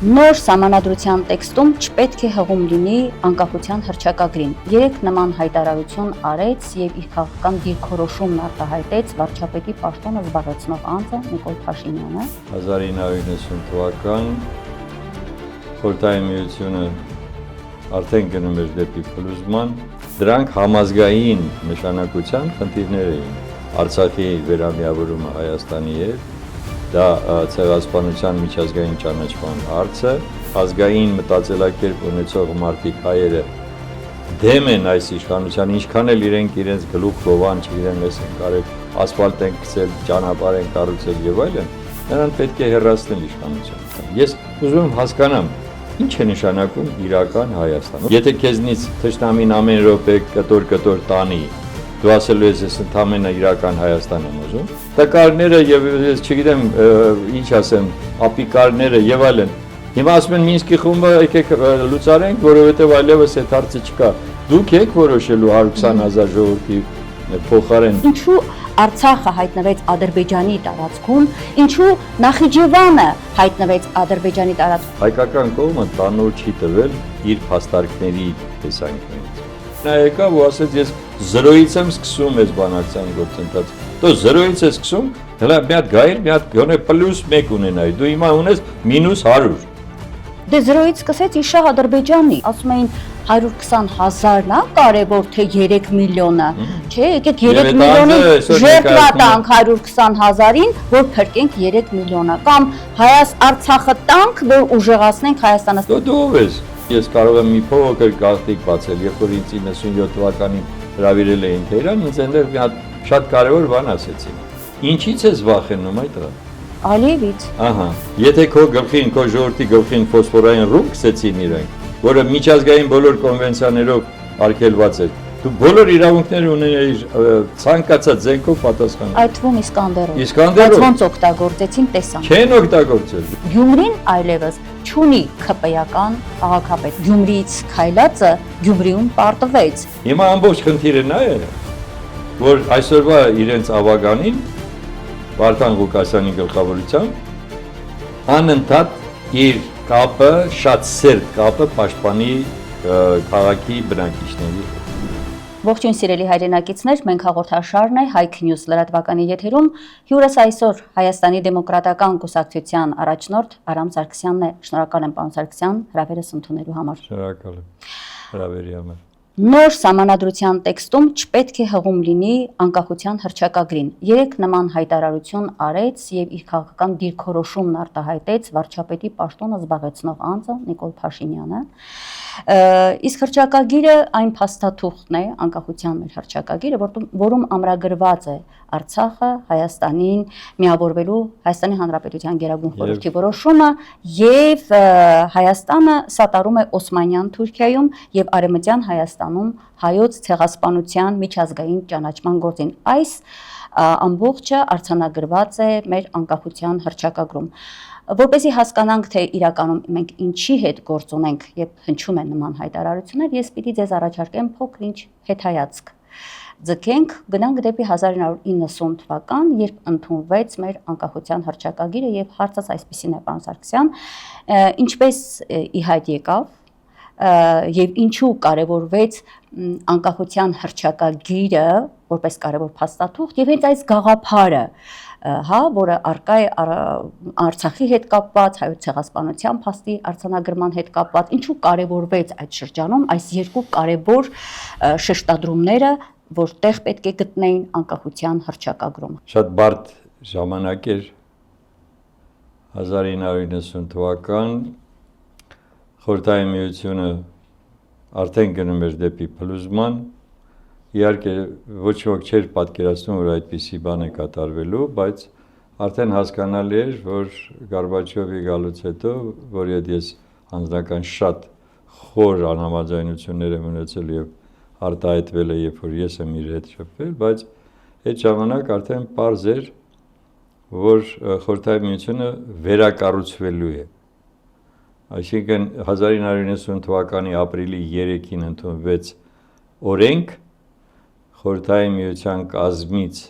Նոր սահմանադրության տեքստում չպետք է հղում լինի անկախության հռչակագրին։ Երեք նման հայտարարություն արեց եւ իր քաղաքական դիրքորոշումն արտահայտեց վարչապետի պաշտոնը զբաղեցնող անձը Նիկոլ Փաշինյանը։ 1990 թվական Խորհրդային Միությունը արդեն գնում էր դեպի փլուզման, դրանք համազգային նշանակության խնդիրներ էին։ Արցախի վերամիավորումը Հայաստանի հետ, դա ցեղասպանության միջազգային ճանաչման հարցը, ազգային մտածելակերպ ունեցող մարդիկ հայերը դեմ են այս իշխանության, ինչքան էլ իրենց գլուխ գովան չգիտեմ, ես են կարել ասֆալտ են գցել, ճանապարհ են կառուցել եւ այլն, նրան պետք է հեռացնել իշխանությունից։ Ես ուզում եմ հասկանամ, ինչ է նշանակում իրական Հայաստան։ Եթե քեզնից թշնամին ամեն րոպե կտոր տանի, դու ասելու ես ընդամենը իրական Հայաստան եմ ուզում։ Տկարները եւ ես չգիտեմ ինչ ասեմ, ապիկարները եւ այլն։ Հիմա ասում են Մինսկի խումբը եկեք լուծարենք, որովհետեւ այլևս այդ հարցը չկա։ Դուք եք որոշելու 120,000 ժողովրդի փոխարեն։ Ինչու Արցախը հայտնվեց Ադրբեջանի տարածքում, ինչու Նախիջևանը հայտնվեց Ադրբեջանի տարածքում։ Հայկական կողմը տանուր չի տվել իր փաստարկների տեսանկյունից։ Նա եկավ ու ասեց ես 0-ից եմ սկսում այս բանակցային գործընթացը։ Դու 0-ից ես սկսում, հələ մի հատ գայել, մի հատ գոնե +1 ունենայի։ Դու հիմա ունես -100։ Դե 0-ից սկսեց իշահ Ադրբեջանի, ասում էին 120,000-ն է կարևոր թե 3 միլիոնը, չէ, եկեք 3 միլիոնի ժертվա տանք 120,000-ին, որ փրկենք 3 միլիոնը, կամ Արցախը տանք, որ ուժեղացնենք Հայաստանը։ Դու ով ես։ Ես կարող եմ մի փոքր գաղտնիք բացել, երբ որ ինձ 97 թվականին հրավիրել էին Թեհրան, ինձ այնտեղ մի հատ շատ կարևոր բան ասեցին։ Ինչից ես վախենում այդ տղա։ Ալիևից։ Ահա, եթե քո գլխին, քո ժողովրդի գլխին ֆոսֆորային ռումբ գցեցին իրենք, որը միջազգային բոլոր կոնվենցիաներով արգելված էր, դու բոլոր իրավունքները ունեիր ցանկացած զենքով պատասխանել։ Այդ թվում Իսկանդերով։ Իսկանդերով։ Բայց ոնց օգտագործեցին տեսանք։ Չեն օգտագործել։ Գյումրին այլևս չունի ՔՊ-ական քաղաքապետ։ Գյումրիից քայլածը Գյումրիում պարտվեց։ Հիմա ամբողջ խնդիրը նա է, որ այսօրվա իրենց ավագանին Վարդան Ղուկասյանի գլխավորությամբ անընդհատ իր կապը, շատ սերտ կապը պաշտպանի քաղաքի բնակիչների հետ։ Ողջույն սիրելի հայրենակիցներ, մենք հաղորդաշարն է Հայք Նյուզ լրատվականի եթերում։ Հյուրս այսօր Հայաստանի դեմոկրատական կուսակցության առաջնորդ Արամ Սարգսյանն է։ Շնորհակալ եմ, պարոն Սարգսյան, հրավերս ընդունելու համար։ Շնորհակալ եմ հրավերի համար։ Նոր սահմանադրության տեքստում չպետք է հղում լինի անկախության հռչակագրին։ Երեք նման հայտարարություն արեց եւ իր քաղաքական դիրքորոշումն արտահայտեց վարչապետի պաշտոնը զբաղեցնող անձը Նիկոլ Փաշինյանը։ Իսկ հռչակագիրը այն փաստաթուղթն է, անկախության մեր հռչակագիրը, որում ամրագրված է Արցախը Հայաստանին միավորվելու Հայաստանի Հանրապետության Գերագույն խորհրդի որոշումը եւ Հայաստանը սատարում է Օսմանյան Թուրքիայում եւ Արևմտյան Հայաստանում հայոց ցեղասպանության միջազգային ճանաչման գործին։ Այս ամբողջը արձանագրված է մեր անկախության հռչակագրում։ Որպեսզի հասկանանք, թե իրականում մենք ինչի հետ գործ ունենք, երբ հնչում են նման հայտարարություններ, ես պիտի ձեզ առաջարկեմ փոքր-ինչ հետայացք։ Ձգենք, գնանք դեպի 1990 թվական, երբ ընդունվեց մեր անկախության հռչակագիրը եւ հարցս այսպեսին է, պարոն Սարգսյան, ինչպես ի հայտ եկավ եւ ինչու կարևորվեց անկախության հռչակագիրը որպես կարևոր փաստաթուղթ եւ հենց այս գաղափարը, հա, որը արկա է Արցախի հետ կապված, հայոց ցեղասպանության փաստի արձանագրման հետ կապված, ինչու կարևորվեց այդ շրջանում այս երկու կարևոր շեշտադրումները, որտեղ պետք է գտնեին անկախության հռչակագրում։ Շատ բարդ ժամանակ էր 1990 թվական Խորհրդային Միությունը արդեն գնում էր դեպի փլուզման, իհարկե ոչ ոք չէր պատկերացնում, որ այդպիսի բան է կատարվելու, բայց արդեն հասկանալի էր, որ Գորբաչովի գալուց հետո, որի հետ ես անձնական շատ խոր անհամաձայնություններ եմ ունեցել եւ արտահայտվել է, երբ որ ես եմ իր հետ շփվել, բայց այդ ժամանակ արդեն պարզ էր, որ Խորհրդային Միությունը վերակառուցվելու է։ Այսինքն 1990 թվականի ապրիլի 3-ին ընդունվեց օրենք Խորհրդային Միության կազմից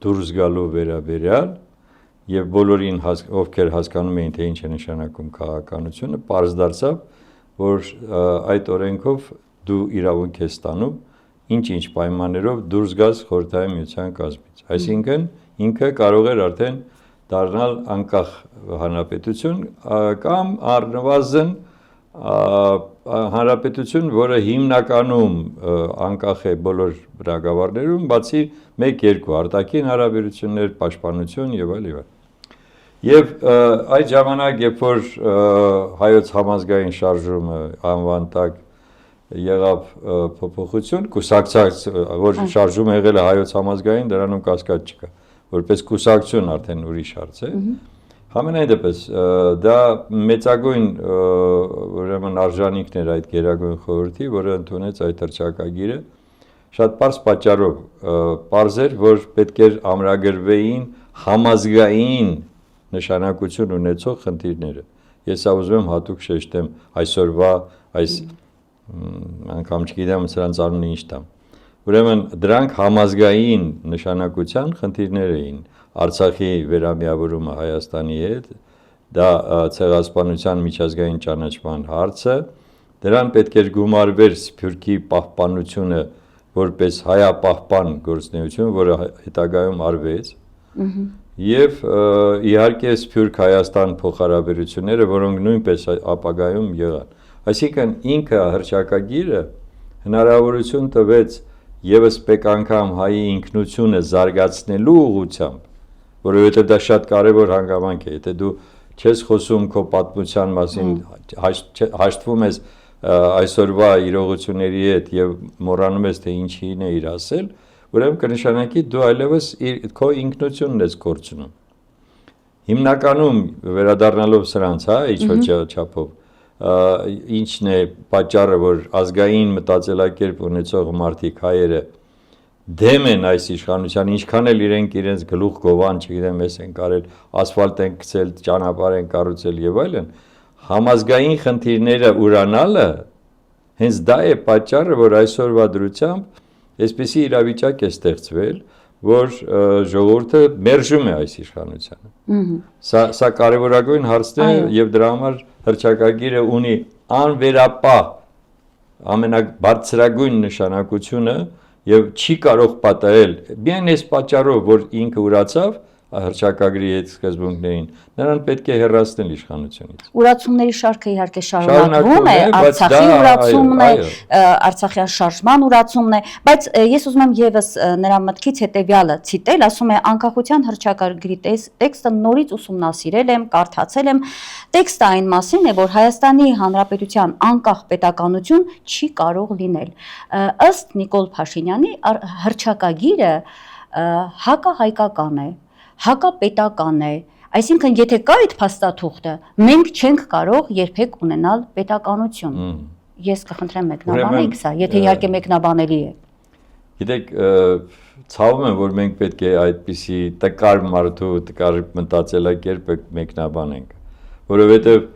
դուրս գալու վերաբերյալ եւ բոլորին ովքեր հասկանում էին թե ինչ է նշանակում քաղաքականությունը, պարզ դարձավ, որ այդ օրենքով դու իրավունք ես ստանում ինչ պայմաններով դուրս գաս խորհրդային միության կազմից։ Այսինքն ինքը կարող էր արդեն դառնալ անկախ հանրապետություն կամ առնվազն հանրապետություն, որը հիմնականում անկախ է բոլոր բնակավարներում, բացի 1-2 արտաքին հարաբերություններ, պաշտպանություն եւ այլ եւ այլ։ Եվ այդ ժամանակ, երբ որ հայոց համազգային շարժումը անվան տակ եղավ փոփոխություն, կուսակցած, որ շարժումը եղել է հայոց համազգային, դրանում կասկած չկա, որպես կուսակցություն արդեն ուրիշ հարց է։ Համենայն դեպս դա մեծագույն ուրեմն արժանինքն էր այդ գերագույն խորհրդի, որը ընդունեց այդ հռչակագիրը, շատ պարզ պատճառով, պարզ էր, որ պետք էր ամրագրվեին համազգային նշանակություն ունեցող խնդիրները։ Ես ուզում եմ հատուկ շեշտեմ այսօրվա այս անգամ չգիտեմ սրանց անունը ինչ տամ։ Ուրեմն դրանք համազգային նշանակության խնդիրներ էին։ Արցախի վերամիավորումը Հայաստանի հետ, դա ցեղասպանության միջազգային ճանաչման հարցը, դրան պետք էր գումարվեր Սփյուռքի պահպանությունը որպես հայապահպան գործունեություն, որը հետագայում արվեց, եւ իհարկե Սփյուռք-Հայաստան փոխհարաբերությունները, որոնք նույնպես ապագայում եղան։ Այսինքն ինքը հռչակագիրը հնարավորություն տվեց եւս մեկ անգամ հայի ինքնությունը զարգացնելու ուղղությամբ, որովհետեւ դա շատ կարեւոր հանգամանք է, եթե դու չես խոսում քո պատմության մասին, հաշտվում ես այսօրվա իրողությունների հետ եւ մոռանում ես թե ինչին է իր ասել, ուրեմն կնշանակի դու այլևս քո ինքնությունն ես կորցնում։ Հիմնականում վերադառնալով սրանց, ինչ-որ չափով, ինչն է պատճառը, որ ազգային մտածելակերպ ունեցող մարդիկ հայերը դեմ են այս իշխանության, ինչքան էլ իրենց գլուխ գովան, չգիտեմ, ես են կարել, ասֆալտ են գցել, ճանապարհ են կառուցել եւ այլն, համազգային խնդիրները ուրանալը հենց դա է պատճառը, որ այսօրվա դրությամբ այսպեսի իրավիճակ է ստեղծվել, որ ժողովուրդը մերժում է այս իշխանությանը։ Սա կարևորագույն հարցն է եւ դրա համար հռչակագիրը ունի անվերապահ ամենաբարձրագույն նշանակությունը եւ չի կարող պատահել միայն այս պատճառով, որ ինքը ուրացավ հռչակագրի այդ սկզբունքներին, նրան պետք է հեռացնել իշխանությունից։ Ուրացումների շարքը իհարկե շարունակվում է, Արցախի ուրացումն է, Արցախյան շարժման ուրացումն է, բայց ես ուզում եմ եւս նրա մտքից հետեւյալը ցիտել, ասում է անկախության հռչակագրի տեքստը նորից ուսումնասիրել եմ, կարդացել եմ, տեքստը այն մասին է, որ Հայաստանի Հանրապետության անկախ պետականություն չի կարող լինել։ Ըստ Նիկոլ Փաշինյանի հռչակագիրը հակահայկական է, հակապետական է, այսինքն եթե կա այդ փաստաթուղթը, մենք չենք կարող երբեք ունենալ պետականություն։ Ես կխնդրեմ մեկնաբանեք սա, եթե իհարկե մեկնաբանելի է։ Գիտեք, ցավում եմ, որ մենք պետք է այդպիսի տկար մարդու, տկար մտածելակերպը մեկնաբանենք, որովհետև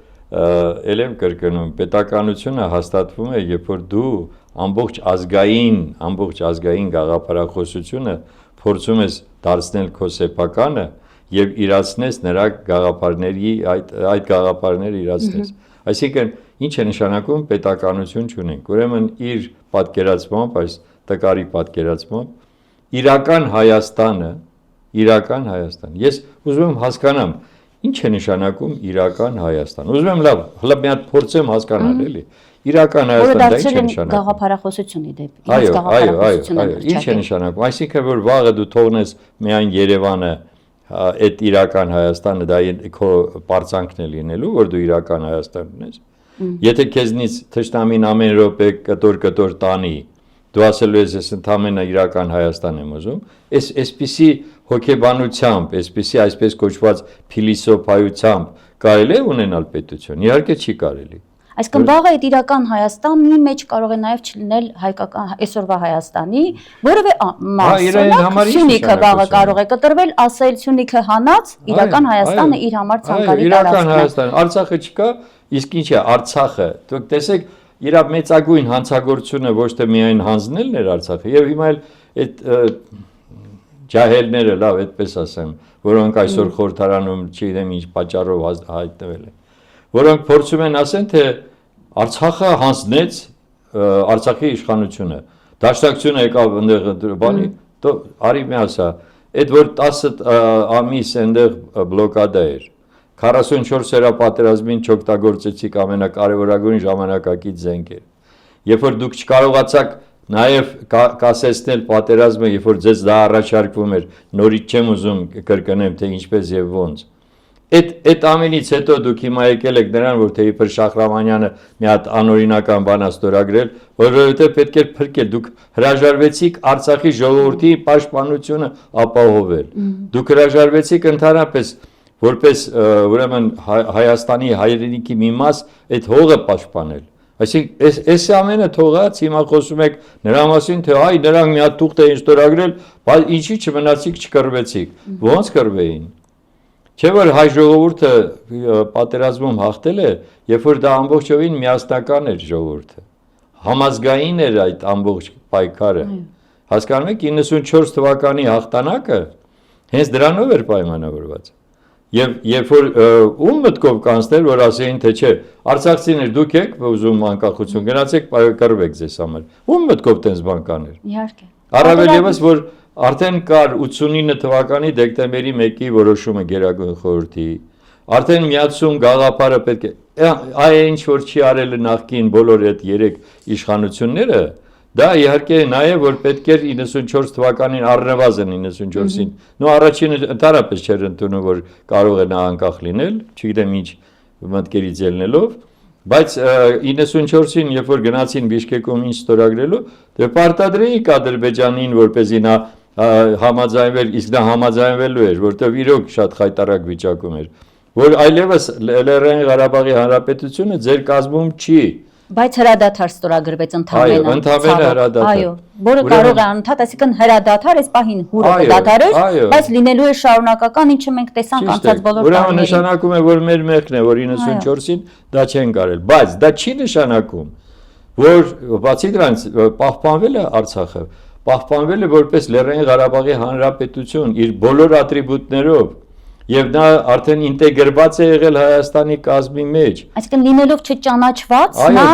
ել եմ կրկնում, պետականությունը հաստատվում է, երբ որ դու ամբողջ ազգային գաղափարախոսությունը փորձում ես դարձնել քո սեփականը եւ իրացնես նրա գաղափարների այդ գաղափարները իրացնես։ Այսինքն ինչ է նշանակում պետականություն չունենք։ Ուրեմն իր պատկերացմամբ, այս տկարի պատկերացմամբ իրական Հայաստան։ Ես ուզում եմ հասկանամ ինչ է նշանակում իրական Հայաստան։ Ուզում եմ լավ, հլը մի հատ փորձեմ հասկանալ, էլի։ Իրական Հայաստանը դա ինչ է նշանակում։ Գաղափարախոսություն ի դեպ։ Այո, ինչ է նշանակում։ Այսինքն որ վաղը դու թողնես միայն Երևանը, այդ իրական Հայաստանը դա քո պարծանքն է լինելու, որ դու իրական Հայաստան ունես։ Եթե քեզնից թշնամին ամեն րոպե կտոր տանի, դու ասելու ես ընդամենը իրական Հայաստան եմ ուզում, այսպիսի հոգեբանությամբ, այսպես կոչված փիլիսոփայությամբ կարելի է ունենալ պետություն։ Իհարկե չի կարելի։ Այսինքն վաղը այդ իրական Հայաստանի մեջ կարող է նաև չլինել հայկական այսօրվա Հայաստանի որևէ մասը, Սյունիքը վաղը կարող է կտրվել, ասել Սյունիքը հանած, իրական Հայաստանը իր համար ցանկալի տարածք է։ Իրական Հայաստան, Արցախը չկա, իսկ ինչ է Արցախը։ Դուք տեսեք, իր մեծագույն հանցագործությունը ոչ թե միայն հանձնելն էր Արցախը, եւ հիմա էլ այդ ջահելները, լավ, այդպես ասեմ, որոնք այսօր խորհրդարանում չգիտեմ ինչ պատճառով հայտնվել են, որոնք փորձում են ասեն, թե Արցախը հանձնեց Արցախի իշխանությունը, դաշնակցությունը եկավ այնտեղ բանի, արի մի ասա, այդ որ 10 ամիս այնտեղ բլոկադա էր, 44 հրապատերազմին չօգտագործեցիք ամենակարևորագույն ժամանակակից զենքեր, երբ որ դուք չկարողացաք նաև կասեցնել պատերազմը, երբ որ ձեզ դա առաջարկվում էր, նորից չեմ ուզում կրկնեմ, թե ինչպես եւ ոնց, այդ ամենից հետո դուք հիմա եկել եք նրան, որ թե իբր Շախրամանյանը մի հատ անօրինական բան ստորագրել, որովհետև պետք էր փրկել, դուք հրաժարվեցիք Արցախի ժողովրդի պաշտպանությունը ապահովել, դուք հրաժարվեցիք ընդհանրապես որպես ուրեմն Հայաստանի հայրենիքի մի մաս այդ հողը պաշտպանել, այսինքն այս ամենը թողած հիմա խոսում եք նրա մասին, թե այ նրանք մի հատ թուղթ էին ստորագրել, բայց ինչի չմնացիք, չկռվեցիք, ո՞նց կռվեին։ Չէ՞ որ հայ ժողովուրդը պատերազմում հաղթել է, երբ որ դա ամբողջովին միասնական էր ժողովուրդը, համազգային էր այդ ամբողջ պայքարը, հասկանում եք 94 թվականի հաղթանակը հենց դրանով էր պայմանավորված, եւ երբ որ ում մտքով կանցներ, որ ասեին, թե չէ, արցախցիներ դուք եք ուզում անկախություն, գնացեք կռվեք ձեզ համար, ում մտքով տենց բան կաներ։ Իհարկե։ Առավել եւս որ արդեն կար 89 թվականի դեկտեմբերի 1-ի որոշումը Գերագույն խորհրդի, արդեն միացում գաղափարը պետք է, այ ինչ որ չի արել նախկին բոլոր այդ 3 իշխանությունները, դա իհարկե նաեւ որ պետք էր 94 թվականին առնվազն 94-ին, նո առաջինը ընդհանրապես չէր ընդունում, որ կարող է նա անկախ լինել, չգիտեմ ինչ մտքերից ելնելով, բայց 94-ին, երբ որ գնացին Բիշկեկում ինչ ստորագրելու, դե պարտադրեին Ադրբեջանին, որպեսզի նա համաձայնվել, իսկ դա համաձայնվելու էր, որտեղ իրոք շատ խայտարակ վիճակում էր, որ այլևս Լեռնային Ղարաբաղի Հանրապետությունը ձեր կազմում չի։ Բայց հրադադար ստորագրվեց ընդհանրապես։ Այո, ընդհանրապես հրադադար։ Այո, որը կարող է անընդհատ, այսինքն հրադադար, այս պահին հուրը դադար էր, բայց լինելու է շարունակական, ինչը մենք տեսանք անցած բոլոր տարիներին։ Ուրեմն նշանակում է, որ մեր մեղքն է, որ 94-ին դա չեն կարել, բայց դա չի նշանակում, որ բացի դրանից պահպանվել է Արցախը, պահպանվել է որպես Լեռնային Ղարաբաղի Հանրապետություն իր բոլոր ատրիբուտներով, եւ նա արդեն ինտեգրված է եղել Հայաստանի կազմի մեջ։ Այսինքն լինելով չճանաչված, նա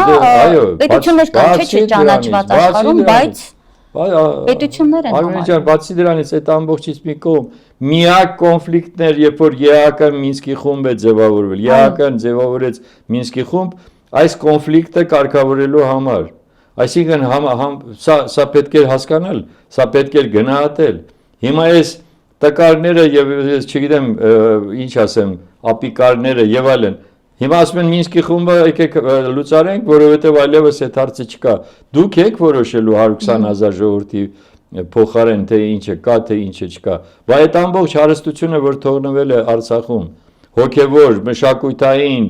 պետություններ կան, չէ՞ չճանաչված աշխարհում, բայց պետություններ են համարվում։ Բացի դրանից այդ ամբողջից մի կողմ միակ կոնֆլիկտն էր, երբ որ ԵԱՀԿ Մինսկի խումբ է ձևավորվել, ԵԱՀԿ-ն ձևավորեց Մինսկի խումբ այս կոնֆլիկտը կարգավորելու համար։ Այսինքն սա պետք է հասկանալ, սա պետք է գնահատել։ Հիմա այս տկարները եւ չգիտեմ ինչ ասեմ, ապիկարները եւ այլն։ Հիմա ասում են Մինսկի խումբը եկեք լուծարենք, որովհետեւ այլևս այդ հարցը չկա։ Դուք եք որոշելու 120,000 ժողովրդի փոխարեն թե ինչը կա, թե ինչը չկա։ Բայց այդ ամբողջ հարստությունը, որ թողնվել է Արցախում, հոգեվոր, մշակութային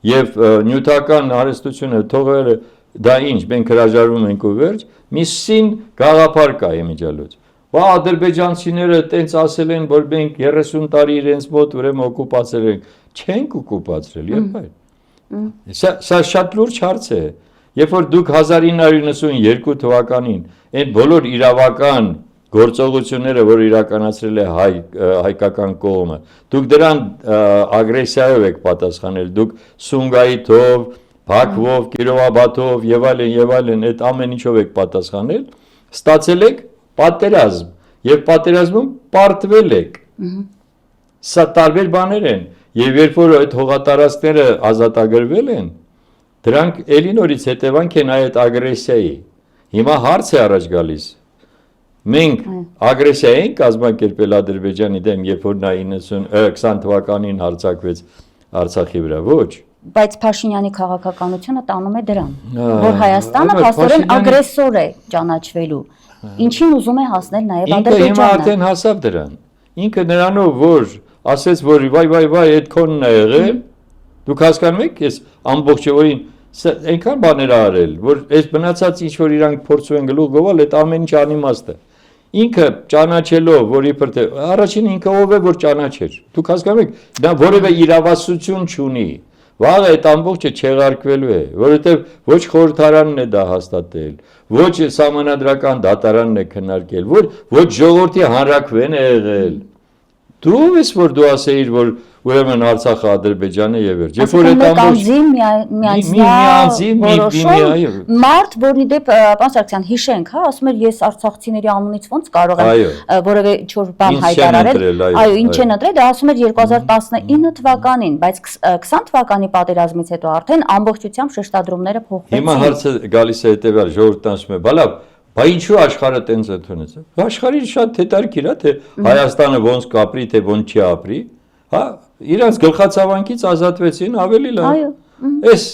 եւ նյութական հարստությունը թողել է, դա ինչ, մենք հրաժարվում ենք ու վերջ, միսին գաղափար կա իմիջիալոց։ Բա ադրբեջանցիները տենց ասել են, որ մենք 30 տարի իրենց մոտ ուրեմն օկուպացրել ենք, չենք օկուպացրել, երբ այլ։ Սա շատ լուրջ հարց է, երբ որ դուք 1992 թվականին այն բոլոր իրավական գործողությունները, որ իրականացրել է հայկական կողմը, դուք դրան ագրեսիայով եք պատասխանել, դուք Սումգայիթով, Բաքվով, Կիրովաբադով եւ այլն, այդ ամեն ինչով եք պատասխանել, ստացել եք պատերազմ եւ պատերազմում պարտվել եք։ Սա տարբեր բաներ են եւ երբ որ այդ հողատարածքները ազատագրվել են, դրանք էլի նորից հետևանք են այդ ագրեսիայի։ Հիմա հարց է առաջ գալիս։ Մենք ագրեսիա ենք կազմակերպել Ադրբեջանի դեմ, երբ որ նա 20 թվականին հարձակվեց Արցախի վրա, ոչ։ Բայց Փաշինյանի քաղաքականությունը տանում է դրան, որ Հայաստանը փաստորեն ագրեսոր է ճանաչվելու։ Ինչին ուզում է հասնել նաև Ադրբեջանը։ Ինքը հիմա արդեն հասավ դրան։ Ինքը նրանով որ ասեց, որ վայ, այդ քոնն է եղել, դուք հասկանում եք, ես ամբողջովին այնքան բաներ արել, որ այս մնացած ինչ որ իրանք փորձում են գլուխ գովել, այդ ամեն ինչ անիմաստ է։ Ինքը ճանաչելով, որ իբր թե առաջին ինքը ով է որ ճանաչեր։ Դուք հասկանում եք, դա որևէ իրավասություն չունի, Վաղ այդ ամբողջը չեղարկվելու է, որովհետև ոչ խորհրդարանն է դա հաստատել, ոչ սահմանադրական դատարանն է քննարկել, ոչ ժողովրդի հանրաքվեն է եղել։ Դու ես որ դու ասեիր, որ ուրեմն Արցախը Ադրբեջանը եւ վերջ։ Երբ որ այդ ամբողջ մարդ, որի դեպ պարոն Սարգսյան հիշենք, հա, ասում էր ես արցախցիների անունից ոնց կարող եմ որևէ ինչ-որ բան հայտարարել, այո, ինչ են ընտրել, դա ասում էր 2019 թվականին, բայց 20 թվականի պատերազմից հետո արդեն ամբողջությամբ շեշտադրումները փոխվեցին։ Հիմա հարցը գալիս է հետեւյալ, ժողովուրդն ասում է, բա լավ, Բա ինչու աշխարհը տենց ընդունեց։ Աշխարհի շատ հետաքրքիր է, թե Հայաստանը ոնց կապրի, թե ոնց չի ապրի, հա, իրանց գլխացավանքից ազատվեցին ավելի լավ։ Էս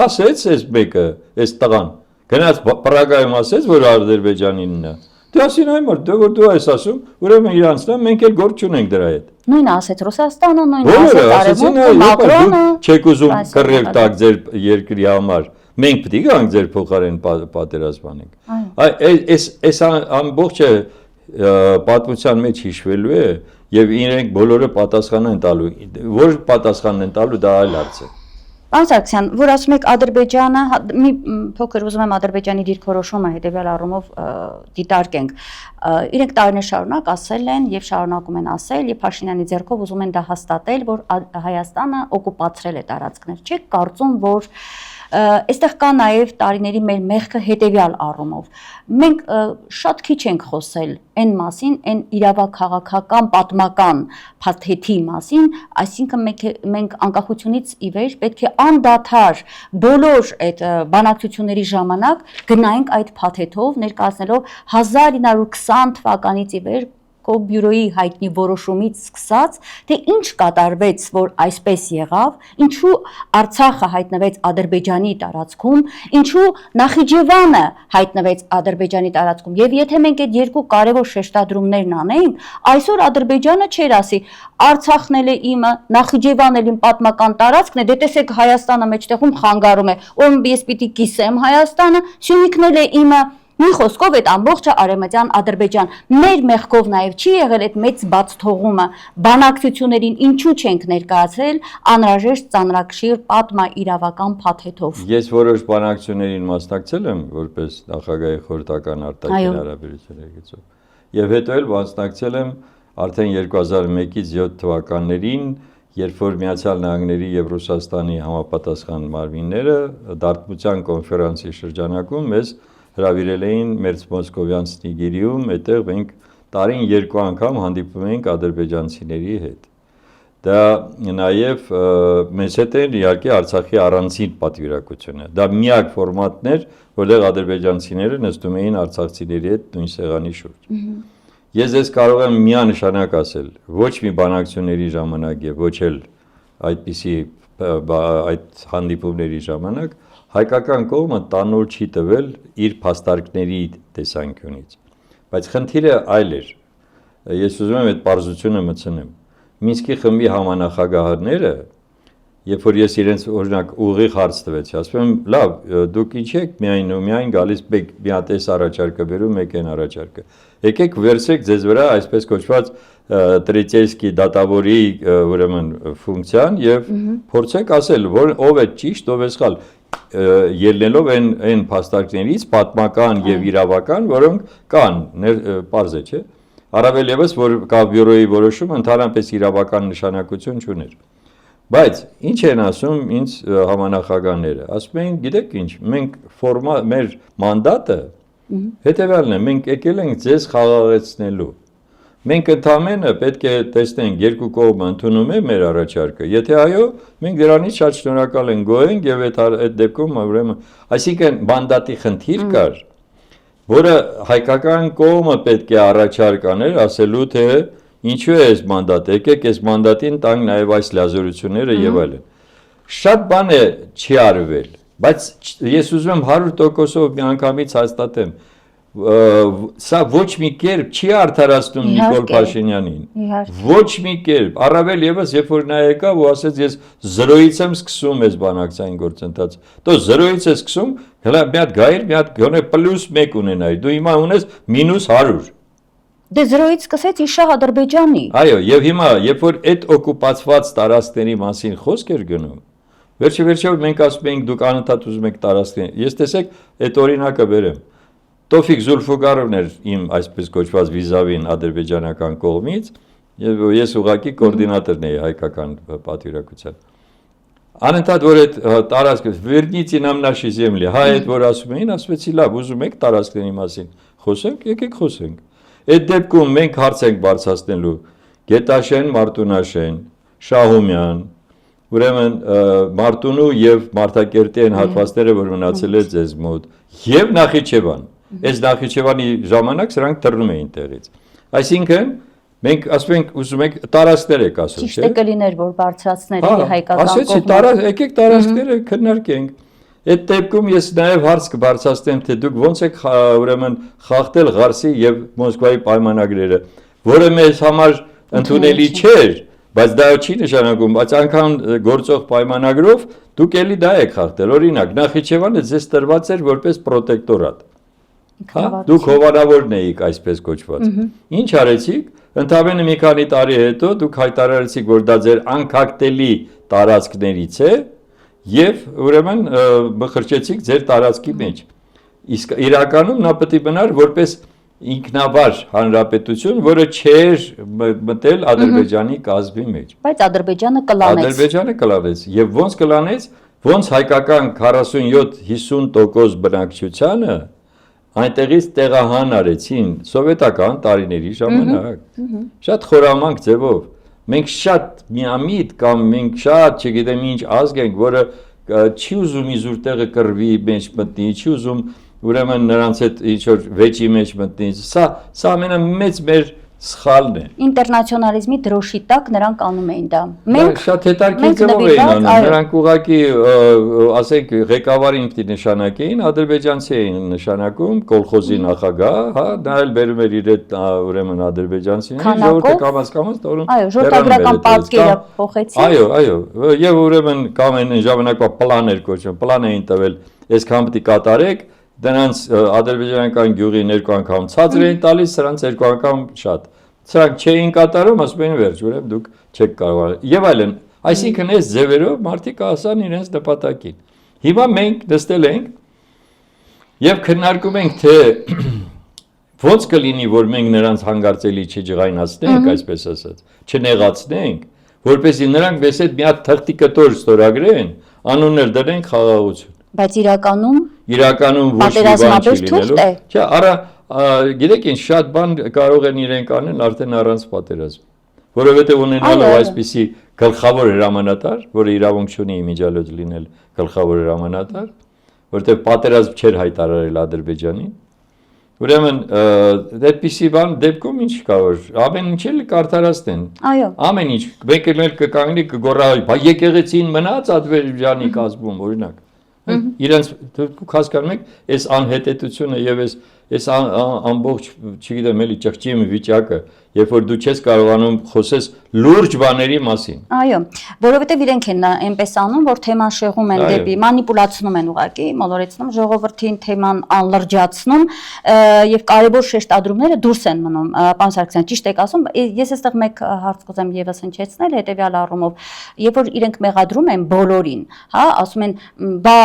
ասեց էս մեկը, էս տղան։ Գնաց Պրագայում ասեց, որ Ադրբեջանինն է։ Դե ասին այ մոր, դե որ դու այս ասում, ուրեմն իրանցն է, մենք էլ գործ չունենք դրա հետ։ Նույնը ասեց Ռուսաստանը, նույնը ասեց Արևմուտքը, Մակրոնը։ Չեք ուզում կռիվ տակ ձեր երկրի համար։ Մենք պետք է գանք ձեր փոխարեն պատերազմանենք։ Այս ամբողջը պատմության մեջ հիշվելու է եւ իրենք բոլորը պատասխան են տալու։ Որ պատասխանն են տալու դա այլ հարց է։ Պարոն Սարգսյան, որ ասում եք Ադրբեջանը, մի փոքր ուզում եմ Ադրբեջանի դիրքորոշումը հետեւյալ առումով դիտարկենք։ Իրենք տարիներ շարունակ ասել են եւ շարունակում են ասել, եւ Փաշինյանի ձեռքով ուզում են դա հաստատել, որ Հայաստանը օկուպացրել է տարածքներ։ Չեք կարծում, որ այստեղ կա նաև տարիների մեր մեղքը հետևյալ առումով։ Մենք շատ քիչ ենք խոսել այն մասին, այն իրավաքաղաքական պատմական փաթեթի մասին, այսինքն մենք անկախությունից ի վեր պետք է անդադար բոլոր այդ բանակցությունների ժամանակ գնայինք այդ փաթեթով, ներկայացնելով 1920 թվականից ի վեր Բյուրոյի հայտնի որոշումից սկսած, թե ինչ կատարվեց, որ այսպես եղավ, ինչու Արցախը հայտնվեց Ադրբեջանի տարածքում, ինչու Նախիջևանը հայտնվեց Ադրբեջանի տարածքում, եւ եթե մենք այդ երկու կարևոր շեշտադրումներն անենք, այսօր Ադրբեջանը չէր ասի, Արցախն էլ է իմը, Նախիջևանն էլ իմ պատմական տարածքն է, դե տեսեք Հայաստանը մեջտեղում խանգարում է, ում ես պիտի կիսեմ Հայաստանը, Սյունիքն էլ է իմը։ Մի խոսքով այդ ամբողջը արևմտյան Ադրբեջան մեր մեղքով նաև չի եղել այդ մեծ բաց թողումը բանակցություններին ինչու չենք ներկայացրել անհրաժեշտ ծանրակշիռ պատմա իրավական փաթեթով։ Ես որոշ բանակցություններին մասնակցել եմ որպես նախագահի խորհրդական արտաքին հարաբերությունների գծով եւ հետո էլ մասնակցել եմ արդեն 2001-ից 7 թվականներին, երբ որ Միացյալ Նահանգների եւ Ռուսաստանի համապատասխան մարմինները Դարտմության կոնֆերանսի շրջանակում մեզ հրավիրել էին Մերձ Մոսկովյան Սնիգիրիում, այդտեղ մենք տարին 2 անգամ հանդիպում էինք ադրբեջանցիների հետ։ Դա նաև մեզ հետ էր իհարկե Արցախի առանցին պատվիրակությունը։ Դա միակ ֆորմատն էր, որտեղ ադրբեջանցիները նստում էին արցախցիների հետ նույն սեղանի շուրջ։ Ես ես կարող եմ միանշանակ ասել, ոչ մի բանակցությունների ժամանակ եւ ոչ էլ այդպիսի այդ հանդիպումների ժամանակ հայկական կողմը տանուլ չի տվել իր փաստարկների տեսանկյունից, բայց խնդիրը այլ էր։ Ես ուզում եմ այդ պարզությունը մտցնեմ։ Մինսկի խմբի համանախագահները, երբ որ ես իրենց օրինակ ուղիղ հարց տվեցի, ասում եմ, լավ, դուք ինչ եք միայն գալիս մի հատ էս առաջարկը բերում եք այն առաջարկը։ Եկեք վերցրեք ձեզ վրա այսպես կոչված Տրետյեսկի դատավորի ուրեմն ֆունկցիան եւ փորձեք ասել, որ ով է ճիշտ, ով է սխալ, ելնելով այն փաստարկներից պատմական եւ իրավական, որոնք կան, պարզ է, չէ՞։ Առավել եւս որ կա բյուրոյի որոշումը ընդհանրապես իրավական նշանակություն չուներ։ Բայց ինչ են ասում ինձ համանախագահները։ Ասում են, գիտեք ինչ, մենք մեր մանդատը հետեւյալն է, մենք եկել ենք ձեզ խաղաղեցնելու։ Մենք ընդամենը պետք է տեսնենք երկու կողմը ընդունում է մեր առաջարկը։ Եթե այո, մենք դրանից շատ շնորհակալ ենք գոհենք եւ այդ դեպքում ուրեմն, այսինքն մանդատի խնդիր կար, որը հայկական կողմը պետք է առաջարկ աներ, ասելու թե ինչու է այս մանդատը, եկեք այս մանդատին տանք նաեւ այս լիազորությունները եւ այլն։ Շատ բան է չի արվել, բայց ես ուզում եմ 100%-ով միանգամից հաստատեմ, սա ոչ մի կերպ չի արդարացնում Նիկոլ Փաշինյանին։ Ոչ մի կերպ, առավել եւս երբ որ նա եկավ ու ասեց ես 0-ից եմ սկսում այս բանակցային գործընթացը։ Դու 0-ից ես սկսում, հələ մի հատ գայր, մի հատ գոնե +1 ունենայի։ Դու հիմա ունես -100։ Դե 0-ից սկսեց իշահ Ադրբեջանի։ Այո, եւ հիմա երբ որ այդ օկուպացված տարածքների մասին խոսք էր գնում, Վերջը մենք ասում ենք դուք անընդհատ ուզում եք տարածքներ։ Ես տեսեք, այդ օրինակը բերեմ։ Տոֆիկ Զուլֆուգարովն էր իմ այսպես կոչված վիզավին ադրբեջանական կողմից, եւ ես ուղղակի կոորդինատորն էի հայկական պատվիրակության։ Անընդհատ որ այդ տարածքը վերնիցի нам наши земли, հայ այդ որ ասում էին, ասվեցի լավ, ուզում եք տարածքների մասին խոսենք, եկեք խոսենք։ Այդ դեպքում մենք հարց ենք բարձրացնելու Գետաշեն, Մարտունաշեն, Շահումյան, ուրեմն Մարտունու եւ Մարտակերտի այն հատվածները, որ մնացել է ձեզ մոտ, եւ Նախիջևան։ Այս Նախիջևանի ժամանակ սրանք թռնում էին տեղից։ Այսինքն մենք ասում ենք ուզում ենք տարածքներ եք ասում, չէ՞։ Ճիշտ է կլիներ որ բարձրացնել հայկական կողմը։ Ասեցի, եկեք տարածքները քննարկենք։ Այդ դեպքում ես նաև հարց կբարձրացնեմ, թե դուք ոնց եք ուրեմն խախտել Ղարսի եւ Մոսկվայի պայմանագրերը, որը մեզ համար ընդունելի չէր, բայց դա չի նշանակում, բայց անգամ գործող պայմանագրով դուք էլի դա եք խախտել։ Օրինակ, Նախիջևանը ձեզ տրված էր որպես պրոտեկտորատ։ Հա, դուք հովանավորն էիք այսպես կոչված։ Ինչ արեցիք։ Ընդամենը մի քանի տարի հետո դուք հայտարարեցիք, որ դա ձեր անկախտելի տարածքներից է եւ ուրեմն մխրճեցիք ձեր տարածքի մեջ։ Իսկ իրականում նա պետք է մնար որպես ինքնավար հանրապետություն, որը չէր մտել Ադրբեջանի կազմի մեջ։ Բայց Ադրբեջանը կլանեց։ Ադրբեջանը կլանեց եւ ոնց կլանեց, ոնց հայկական 47-50% բնակչությանը այնտեղից տեղահան արեցին սովետական տարիների ժամանակ։ Շատ խորամանկ ձևով։ Մենք շատ միամիտ կամ մենք շատ, չգիտեմ ինչ ազգ ենք, որը չի ուզում իզուր տեղը կռվի մեջ մտնի, չի ուզում ուրեմն նրանց հետ ինչ որ վեճի մեջ մտնի։ Սա ամենամեծ մեր սխալն է։ Ինտերնացիոնալիզմի դրոշի տակ նրանք անում էին դա։ Մենք շատ հետաքրքիր ձևով էին անում։ Նրանք ուղղակի ասենք ղեկավարին պիտի նշանակեին, ադրբեջանցի էին նշանակում, կոլխոզի նախագահ, հա, դա էլ բերում էր իր հետ ուրեմն ադրբեջանցիներին, ժողովուրդը կամաց տորում։ Այո, ժողովրդական պատկերը փոխեցին։ Այո, եւ ուրեմն կամ այն ժամանակվա պլան էր կոչվում, պլան էին տվել, այսքան պիտի կատարեք, դրանց ադրբեջանական գյուղի երկու անգամ ցածր էին տալիս, սրանց երկու անգամ շատ։ Սրանք չէին կատարում, ասում էին վերջ, ուրեմն դուք չեք կարող։ Եվ այլն, այսինքն այս ձևերով մարդիկ հասան իրենց նպատակին։ Հիմա մենք նստել ենք եւ քննարկում ենք, թե ոնց կլինի, որ մենք նրանց հանգարցելի չջղայնացնենք, այսպես ասած, չնեղացնենք, որպեսզի նրանք մեզ հետ մի հատ թղթի կտոր ստորագրեն, անուններ դնեն խաղաղություն։ Բայց իրականում ոչ մի բան չի լինելու։ Չէ, արա գիտեք ինչ շատ բան կարող են իրենք անել արդեն առանց պատերազմ, որովհետև ունենալով այսպիսի գլխավոր հրամանատար, որը իրավունք չունի իմիջիալոց լինել գլխավոր հրամանատար, որովհետև պատերազմ չէր հայտարարել Ադրբեջանին, ուրեմն այդպիսի բան դեպքում ինչ կարող, ամեն ինչ էլ կարտարացնեն։ Այո։ Ամեն ինչ, մեկ էլ կկանգնի կգոռայի, բա եկեղեցին մնաց Ադրբեջանի կազմում, օրինակ։ Իրենց դուք հասկանում եք, այս անհետեցությունը եւ այս ամբողջ, չգիտեմ, էլի ճղճի վիճակը, երբ որ դու չես կարողանում խոսես լուրջ բաների մասին։ Այո, որովհետեւ իրենք են այնպես անում, որ թեման շեղում են դեպի մանիպուլացնում են ուղղակի, մոլորեցնում ժողովրդին, թեման անլրջացնում եւ կարեւոր շեշտադրումները դուրս են մնում։ Պարոն Սարգսյան, ճիշտ եք ասում, ես այստեղ մեկ հարց կուզեմ եւս հնչեցնել հետեւյալ առումով, երբ որ իրենք մեղադրում են բոլորին, հա, ասում են, բա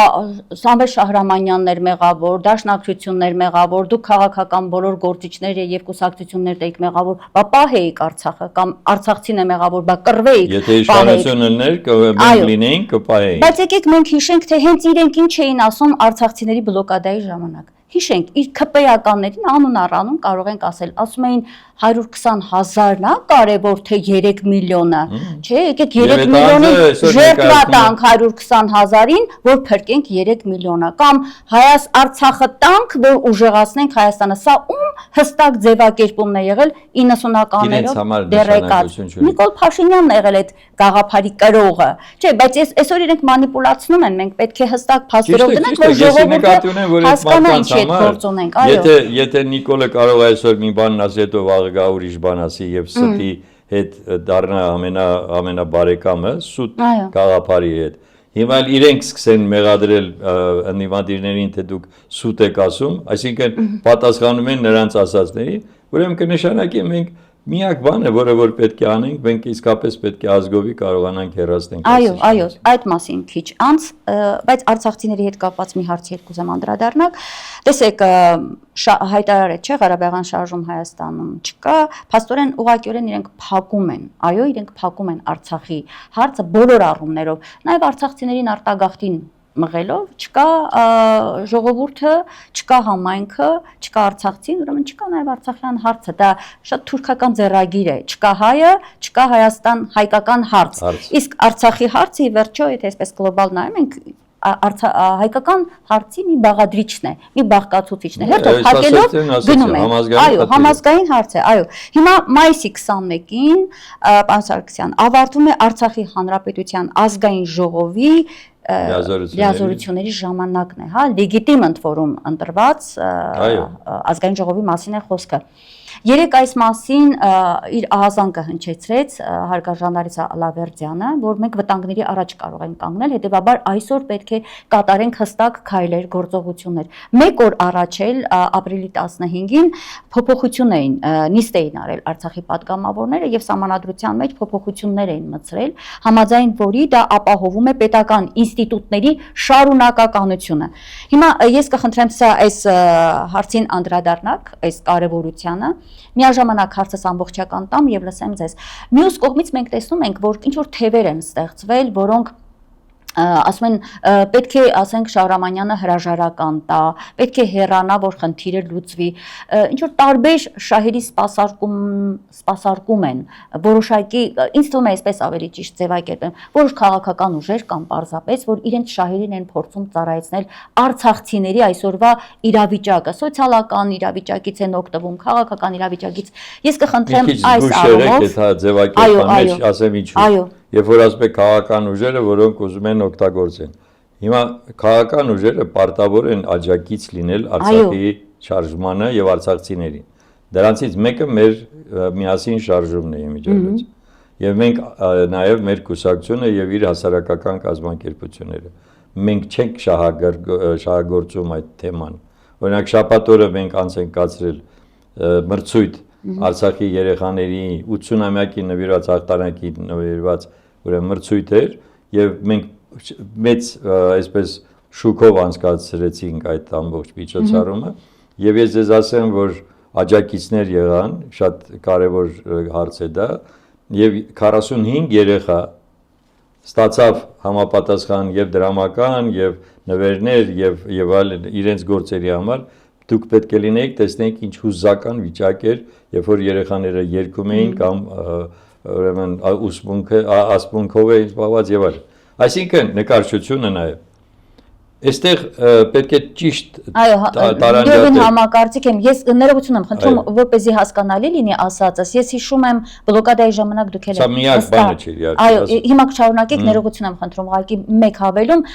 Սամվել Շահրամանյանն էր մեղավոր, Դաշնակցություններ մեղավոր, դուք քաղաքական բոլոր գործիչները եւ կուսակցություններ եք մեղավոր, բա պահեիք Արցախը կամ արցախցին է մեղավոր, բա կռվեիք։ Եթե իշխանությունն ուներ, մենք լինեինք, կպահեինք։ Բայց եկեք մենք հիշենք, թե հենց իրենք ինչ էին ասում արցախցիների բլոկադայի ժամանակ։ Հիշենք, իր ԿՊ-ականներին անուն առանուն կարող ենք ասել, ասում էին 120,000-ն է կարևոր թե 3 միլիոնը, չէ, եկեք 3 միլիոնի ժертվա տանք 120,000-ին, որ փրկենք 3 միլիոնը, կամ Արցախը տանք, որ ուժեղացնենք Հայաստանը, սա ում հստակ ձևակերպումն է եղել 90-ականներով դեռեկած։ Նիկոլ Փաշինյանն է եղել այդ գաղափարի կրողը, չէ, բայց այսօր իրենք մանիպուլացնում են, մենք պետք է հստակ փաստերով դնենք, որ ժողովուրդը հասկանա ինչ այդ գործ ունենք, այո։ Եթե Նիկոլը կարող է այսօր մի բան ասի, հետո վաղը ուրիշ բան ասի եւ ստի հետ դառնա ամենաբարեկամը սուտ գաղափարի հետ։ Հիմա իրենք սկսեն մեղադրել ընդդիմադիրներին, թե դուք սուտ եք ասում, այսինքն պատասխանում են նրանց ասածների, ուրեմն կնշանակի մենք Միակ բանը, որը որ պետք է անենք, մենք իսկապես պետք է ազգովի կարողանանք հեռացնենք։ Այո, այդ մասին քիչ անց, բայց արցախցիների հետ կապված մի հարցի հետ կուզեմ անդրադառնալ։ Տեսեք, հայտարարեց, չէ, Ղարաբաղյան շարժում Հայաստանում չկա, փաստորեն ուղղակիորեն իրենք փակում են, այո, իրենք փակում են Արցախի հարցը բոլոր առումներով, նաև արցախցիներին արտագաղթին մղելով, չկա ժողովուրդը, չկա համայնքը, չկա արցախցին, ուրեմն չկա նաև արցախյան հարցը, դա շատ թուրքական ձեռագիր է, չկա հայը, չկա Հայաստան հայկական հարց։ Իսկ Արցախի հարցը ի վերջո, եթե այսպես գլոբալ նայում ենք, հայկական հարցի մի բաղադրիչն է, մի բաղկացուցիչն է, հետո փակելով գնում է, այո, համազգային հարց է, այո։ Հիմա մայիսի 21-ին, պարոն Սարգսյան, ավարտվում է Արցախի Հանրապետության ազգային ժողովի լիազորությունների ժամանակն է, հա, լեգիտիմ ընդ որում ընտրված ազգային ժողովի մասին է խոսքը։ Երեք այս մասին իր ահազանգը հնչեցրեց հարգարժան Լարիսա Ալավերդյանը, որ մենք վտանգների առաջ կարող ենք կանգնել, հետևաբար այսօր պետք է կատարենք հստակ քայլեր, գործողություններ։ Մեկ օր առաջ էլ ապրիլի 15-ին փոփոխություն էին, նիստ էին արել Արցախի պատգամավորները եւ սահմանադրության մեջ փոփոխություններ էին մտցրել, համաձայն որի դա ապահովում է պետական ինստիտուտների շարունակականությունը։ Հիմա ես կխնդրեմ սա այս հարցին անդրադառնաք, այս կարևորությանը, միաժամանակ հարցս ամբողջական տամ եւ լսեմ ձեզ։ Մյուս կողմից մենք տեսնում ենք, որ ինչ որ թևեր են ստեղծվել, որոնք ասում են պետք է ասենք Շահրամանյանը հրաժարական տա, պետք է հեռանա, որ խնդիրը լուծվի, ինչ որ տարբեր շահերի սպասարկում են, որոշակի, ինձ թվում է այսպես ավելի ճիշտ ձևակերպեմ, որոշ քաղաքական ուժեր կամ պարզապես, որ իրենց շահերին են փորձում ծառայեցնել արցախցիների այսօրվա իրավիճակը, սոցիալական իրավիճակից են օգտվում, քաղաքական իրավիճակից։ Ես կխնդրեմ այս առումով, Երբ որ ասում եք քաղաքական ուժերը, որոնք ուզում են օգտագործեն։ Հիմա քաղաքական ուժերը պարտավոր են աջակից լինել Արցախի շարժմանը եւ արցախցիներին։ Դրանցից մեկը մեր միասին շարժումն է իմիջիայլոց։ Եվ մենք նաեւ մեր կուսակցությունը եւ իր հասարակական կազմակերպությունները։ Մենք չենք շահագործում այդ թեման։ Օրինակ շաբաթ օրը մենք անց ենք կացրել մրցույթ Արցախի երեխաների 80-ամյակի նվիրված հաղթանակի նվիրված ուրեմն մրցույթ էր եւ մենք մեծ այսպես շուկով անցկացրեցինք այդ ամբողջ միջոցառումը եւ ես ձեզ ասեմ, որ աջակիցներ եղան, շատ կարեւոր հարց է դա եւ 45 երեխա ստացավ համապատասխան եւ դրամական եւ նվերներ եւ այլն իրենց գործերի համար դուք պետք է լինեիք, տեսնեիք ինչ հուզական վիճակ էր, երբ որ երեխաները երգում էին կամ ուրեմն ասպունքով էին զբաղված եւ այլն։ Այսինքն նկարչությունը նաեւ այստեղ պետք է ճիշտ տարանջատել։ Այո, համակարծիք եմ, ես ներողություն եմ խնդրում, որպեսզի հասկանալի լինի ասածս, ես հիշում եմ բլոկադայի ժամանակ դուք եք։ Սա միակ բանը չէ, իհարկե։ Այո, հիմա շարունակեք, ներողություն եմ խնդրում, ուղղակի մեկ հավելում,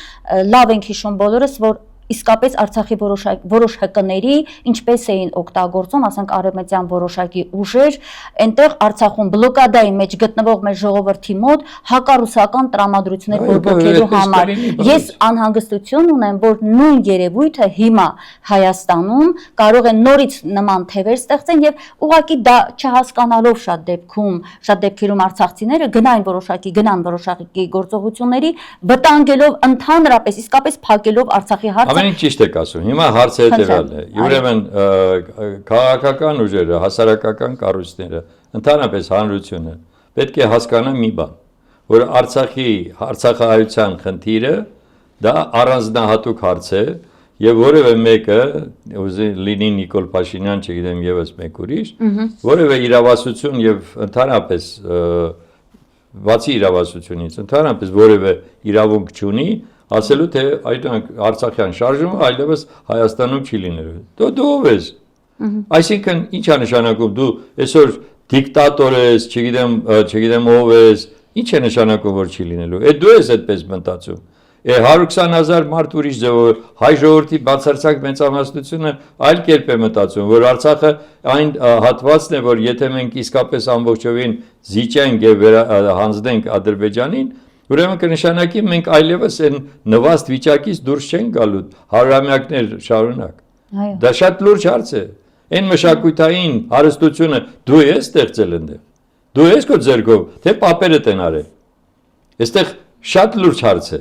լավ ենք հիշում բոլորս, որ իսկապես Արցախի որոշ ՀԿ-ների ինչպես էին օգտագործում, ասենք արևմտյան որոշակի ուժեր, այնտեղ Արցախում բլոկադայի մեջ գտնվող մեր ժողովրդի մոտ հակառուսական տրամադրություններ բորբոքելու համար։ Ես անհանգստություն ունեմ, որ նույն երևույթը հիմա Հայաստանում կարող է նորից նման թևեր ստեղծեն եւ ուղղակի դա չհասկանալով շատ դեպքերում արցախցիները գնան որոշակի գործողությունների, վտանգելով ընդհանրապես իսկապես փակելով Արցախի հարցը։ Ամեն ինչ ճիշտ եք ասում։ Հիմա հարցը հետևյալն է։ Ուրեմն քաղաքական ուժերը, հասարակական կառույցները, ընդհանրապես հանրությունը պետք է հասկանա մի բան, որ Արցախահայության խնդիրը դա առանձնահատուկ հարց է եւ որևէ մեկը ուզի լինի Նիկոլ Փաշինյան, չգիտեմ, եւս մեկ ուրիշ, որևէ իրավասություն եւ ընդհանրապես բացի իրավասությունից, ընդհանրապես որևէ իրավունք չունի ասելու թե այդ Արցախյան շարժումը այլևս Հայաստանում չի լինելու։ Դու ով ես։ Այսինքն ինչ է նշանակում դու այսօր դիկտատոր ես, չգիտեմ ով ես, ինչ է նշանակում որ չի լինելու։ Դու ես այդպես մտածում։ 120,000 մարդ ուրիշ ձևով հայ ժողովրդի բացարձակ մեծամասնությունը այլ կերպ է մտածում, որ Արցախը այն հատվածն է, որ եթե մենք իսկապես ամբողջովին զիջենք եւ հանձնենք Ադրբեջանին, ուրեմն կնշանակի մենք այլևս այն նվաստ վիճակից դուրս չենք գալու հարյուրամյակներ շարունակ։ Դա շատ լուրջ հարց է։ Այն մշակութային հարստությունը դու ես ստեղծել այնտեղ։ Դու ես քո ձեռքով, թե պապերդ են արել։ Այստեղ շատ լուրջ հարց է։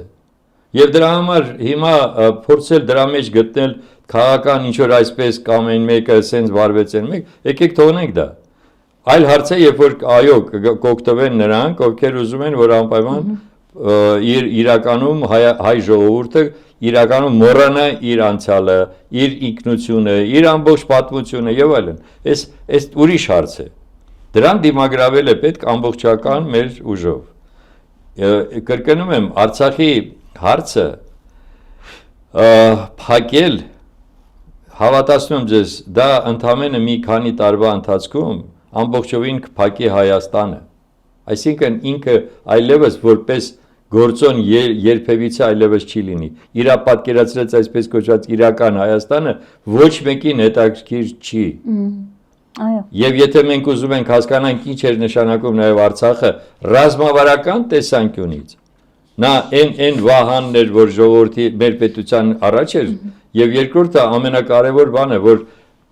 Եվ դրա համար հիմա փորձել դրա մեջ գտնել քաղաքական ինչ որ այսպես կամ այն մեկը սենց վարվեց այն մեկ, եկեք թողնենք դա։ Այլ հարց է, երբ որ այո կօգտվեն նրանք, ովքեր ուզում են, որ անպայման իրականում հայ ժողովուրդը իրականում մոռանա իր անցյալը, իր ինքնությունը, իր ամբողջ պատմությունը եւ այլն։ Այս ուրիշ հարց է։ Դրան դիմագրավել է պետք ամբողջական մեր ուժով։ Կրկնում եմ, Արցախի հարցը փակել, հավատացնում եմ ձեզ, դա ընդամենը մի քանի տարվա ընթացքում ամբողջովին կփակի Հայաստանը։ Այսինքն ինքը այլևս որպես գործոն երբևիցե այլևս չի լինի։ Իրա պատկերացրած այսպես կոչված իրական Հայաստանը ոչ մեկին հետաքրքիր չի։ Այո։ Եվ եթե մենք ուզում ենք հասկանանք ինչ էր նշանակում նաև Արցախը ռազմավարական տեսանկյունից, նա այն վահանն էր, որ ժողովրդի մեր պետության առաջ էր, եւ երկրորդը ամենակարևոր բանը, որ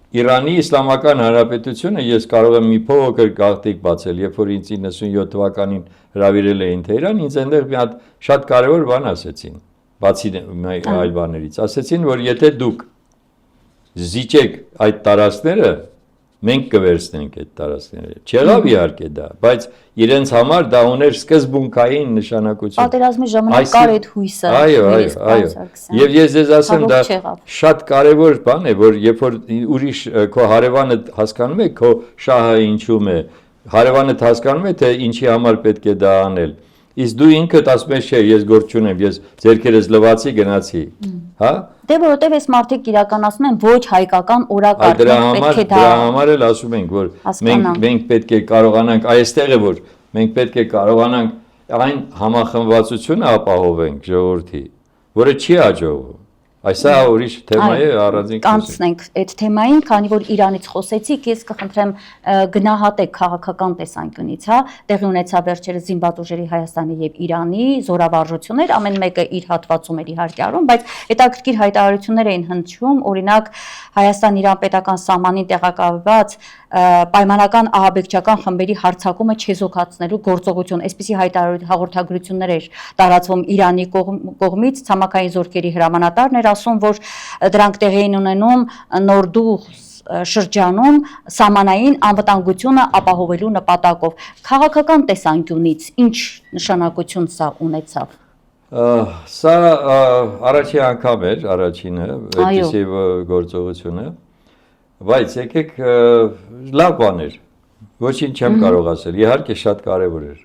Իրանի Իսլամական Հանրապետությունը ես կարող եմ մի փոքր գաղտնիք բացել, երբ որ ինձ 97 թվականին հրավիրել էին Թեհրան, ինձ այնտեղ մի հատ շատ կարևոր բան ասեցին, բացի այլ բաներից, ասեցին, որ եթե դուք զիջեք այդ տարածքները, մենք կվերցնենք այդ տարածքները։ Չեղավ իհարկե դա, բայց իրենց համար դա ուներ սկզբունքային նշանակություն։ Պատերազմի ժամանակ կար այդ հույսը։ Այո։ Եվ ես ձեզ ասեմ, դա շատ կարևոր բան է, որ երբ որ ուրիշ քո հարևանը հասկանում է քո շահը ինչում է, հարևանդ հասկանում է թե ինչի համար պետք է դա անել։ Իսկ դու ինքդ ասում ես, չէ, ես գործ չունեմ, ես ձերքերս լվացի գնացի, հա? Դե որովհետև այս մարդիկ իրականացնում են ոչ հայկական օրակարգ, պետք է դրա համար էլ ասում ենք, որ մենք պետք է կարողանանք, այստեղ է որ մենք պետք է կարողանանք այն համախմբվածությունը ապահովենք ժողովրդի, որը չի հաջողվում։ Այսա ուրիշ թեմա է, առանձին կանցնենք այդ թեմային, քանի որ Իրանից խոսեցիք, ես կխնդրեմ գնահատեք քաղաքական տեսանկյունից, հա, տեղի ունեցավ վերջերս զինված ուժերի Հայաստանի եւ Իրանի զորավարժություններ, ամեն մեկը իր հատվածում էր իհարկե արում, բայց հետաքրքիր հայտարարություններ էին հնչում, օրինակ Հայաստան-Իրան պետական սահմանին տեղակայված պայմանական ահաբեկչական խմբերի հարձակումը չեզոքացնելու գործողություն, այսպիսի հաղորդագրություններ էր տարածվում Իրանի կողմից, ցամաքային զորքերի հրամանատարն էր ասում, որ դրանք տեղի են ունենում Նորդուղ շրջանում սահմանային անվտանգությունը ապահովելու նպատակով։ Քաղաքական տեսանկյունից ինչ նշանակություն սա ունեցավ։ Սա առաջի անգամ էր, առաջինը, այդպիսի գործողությունը, բայց եկեք լավ բան էր, ոչինչ չեմ կարող ասել, իհարկե շատ կարևոր էր,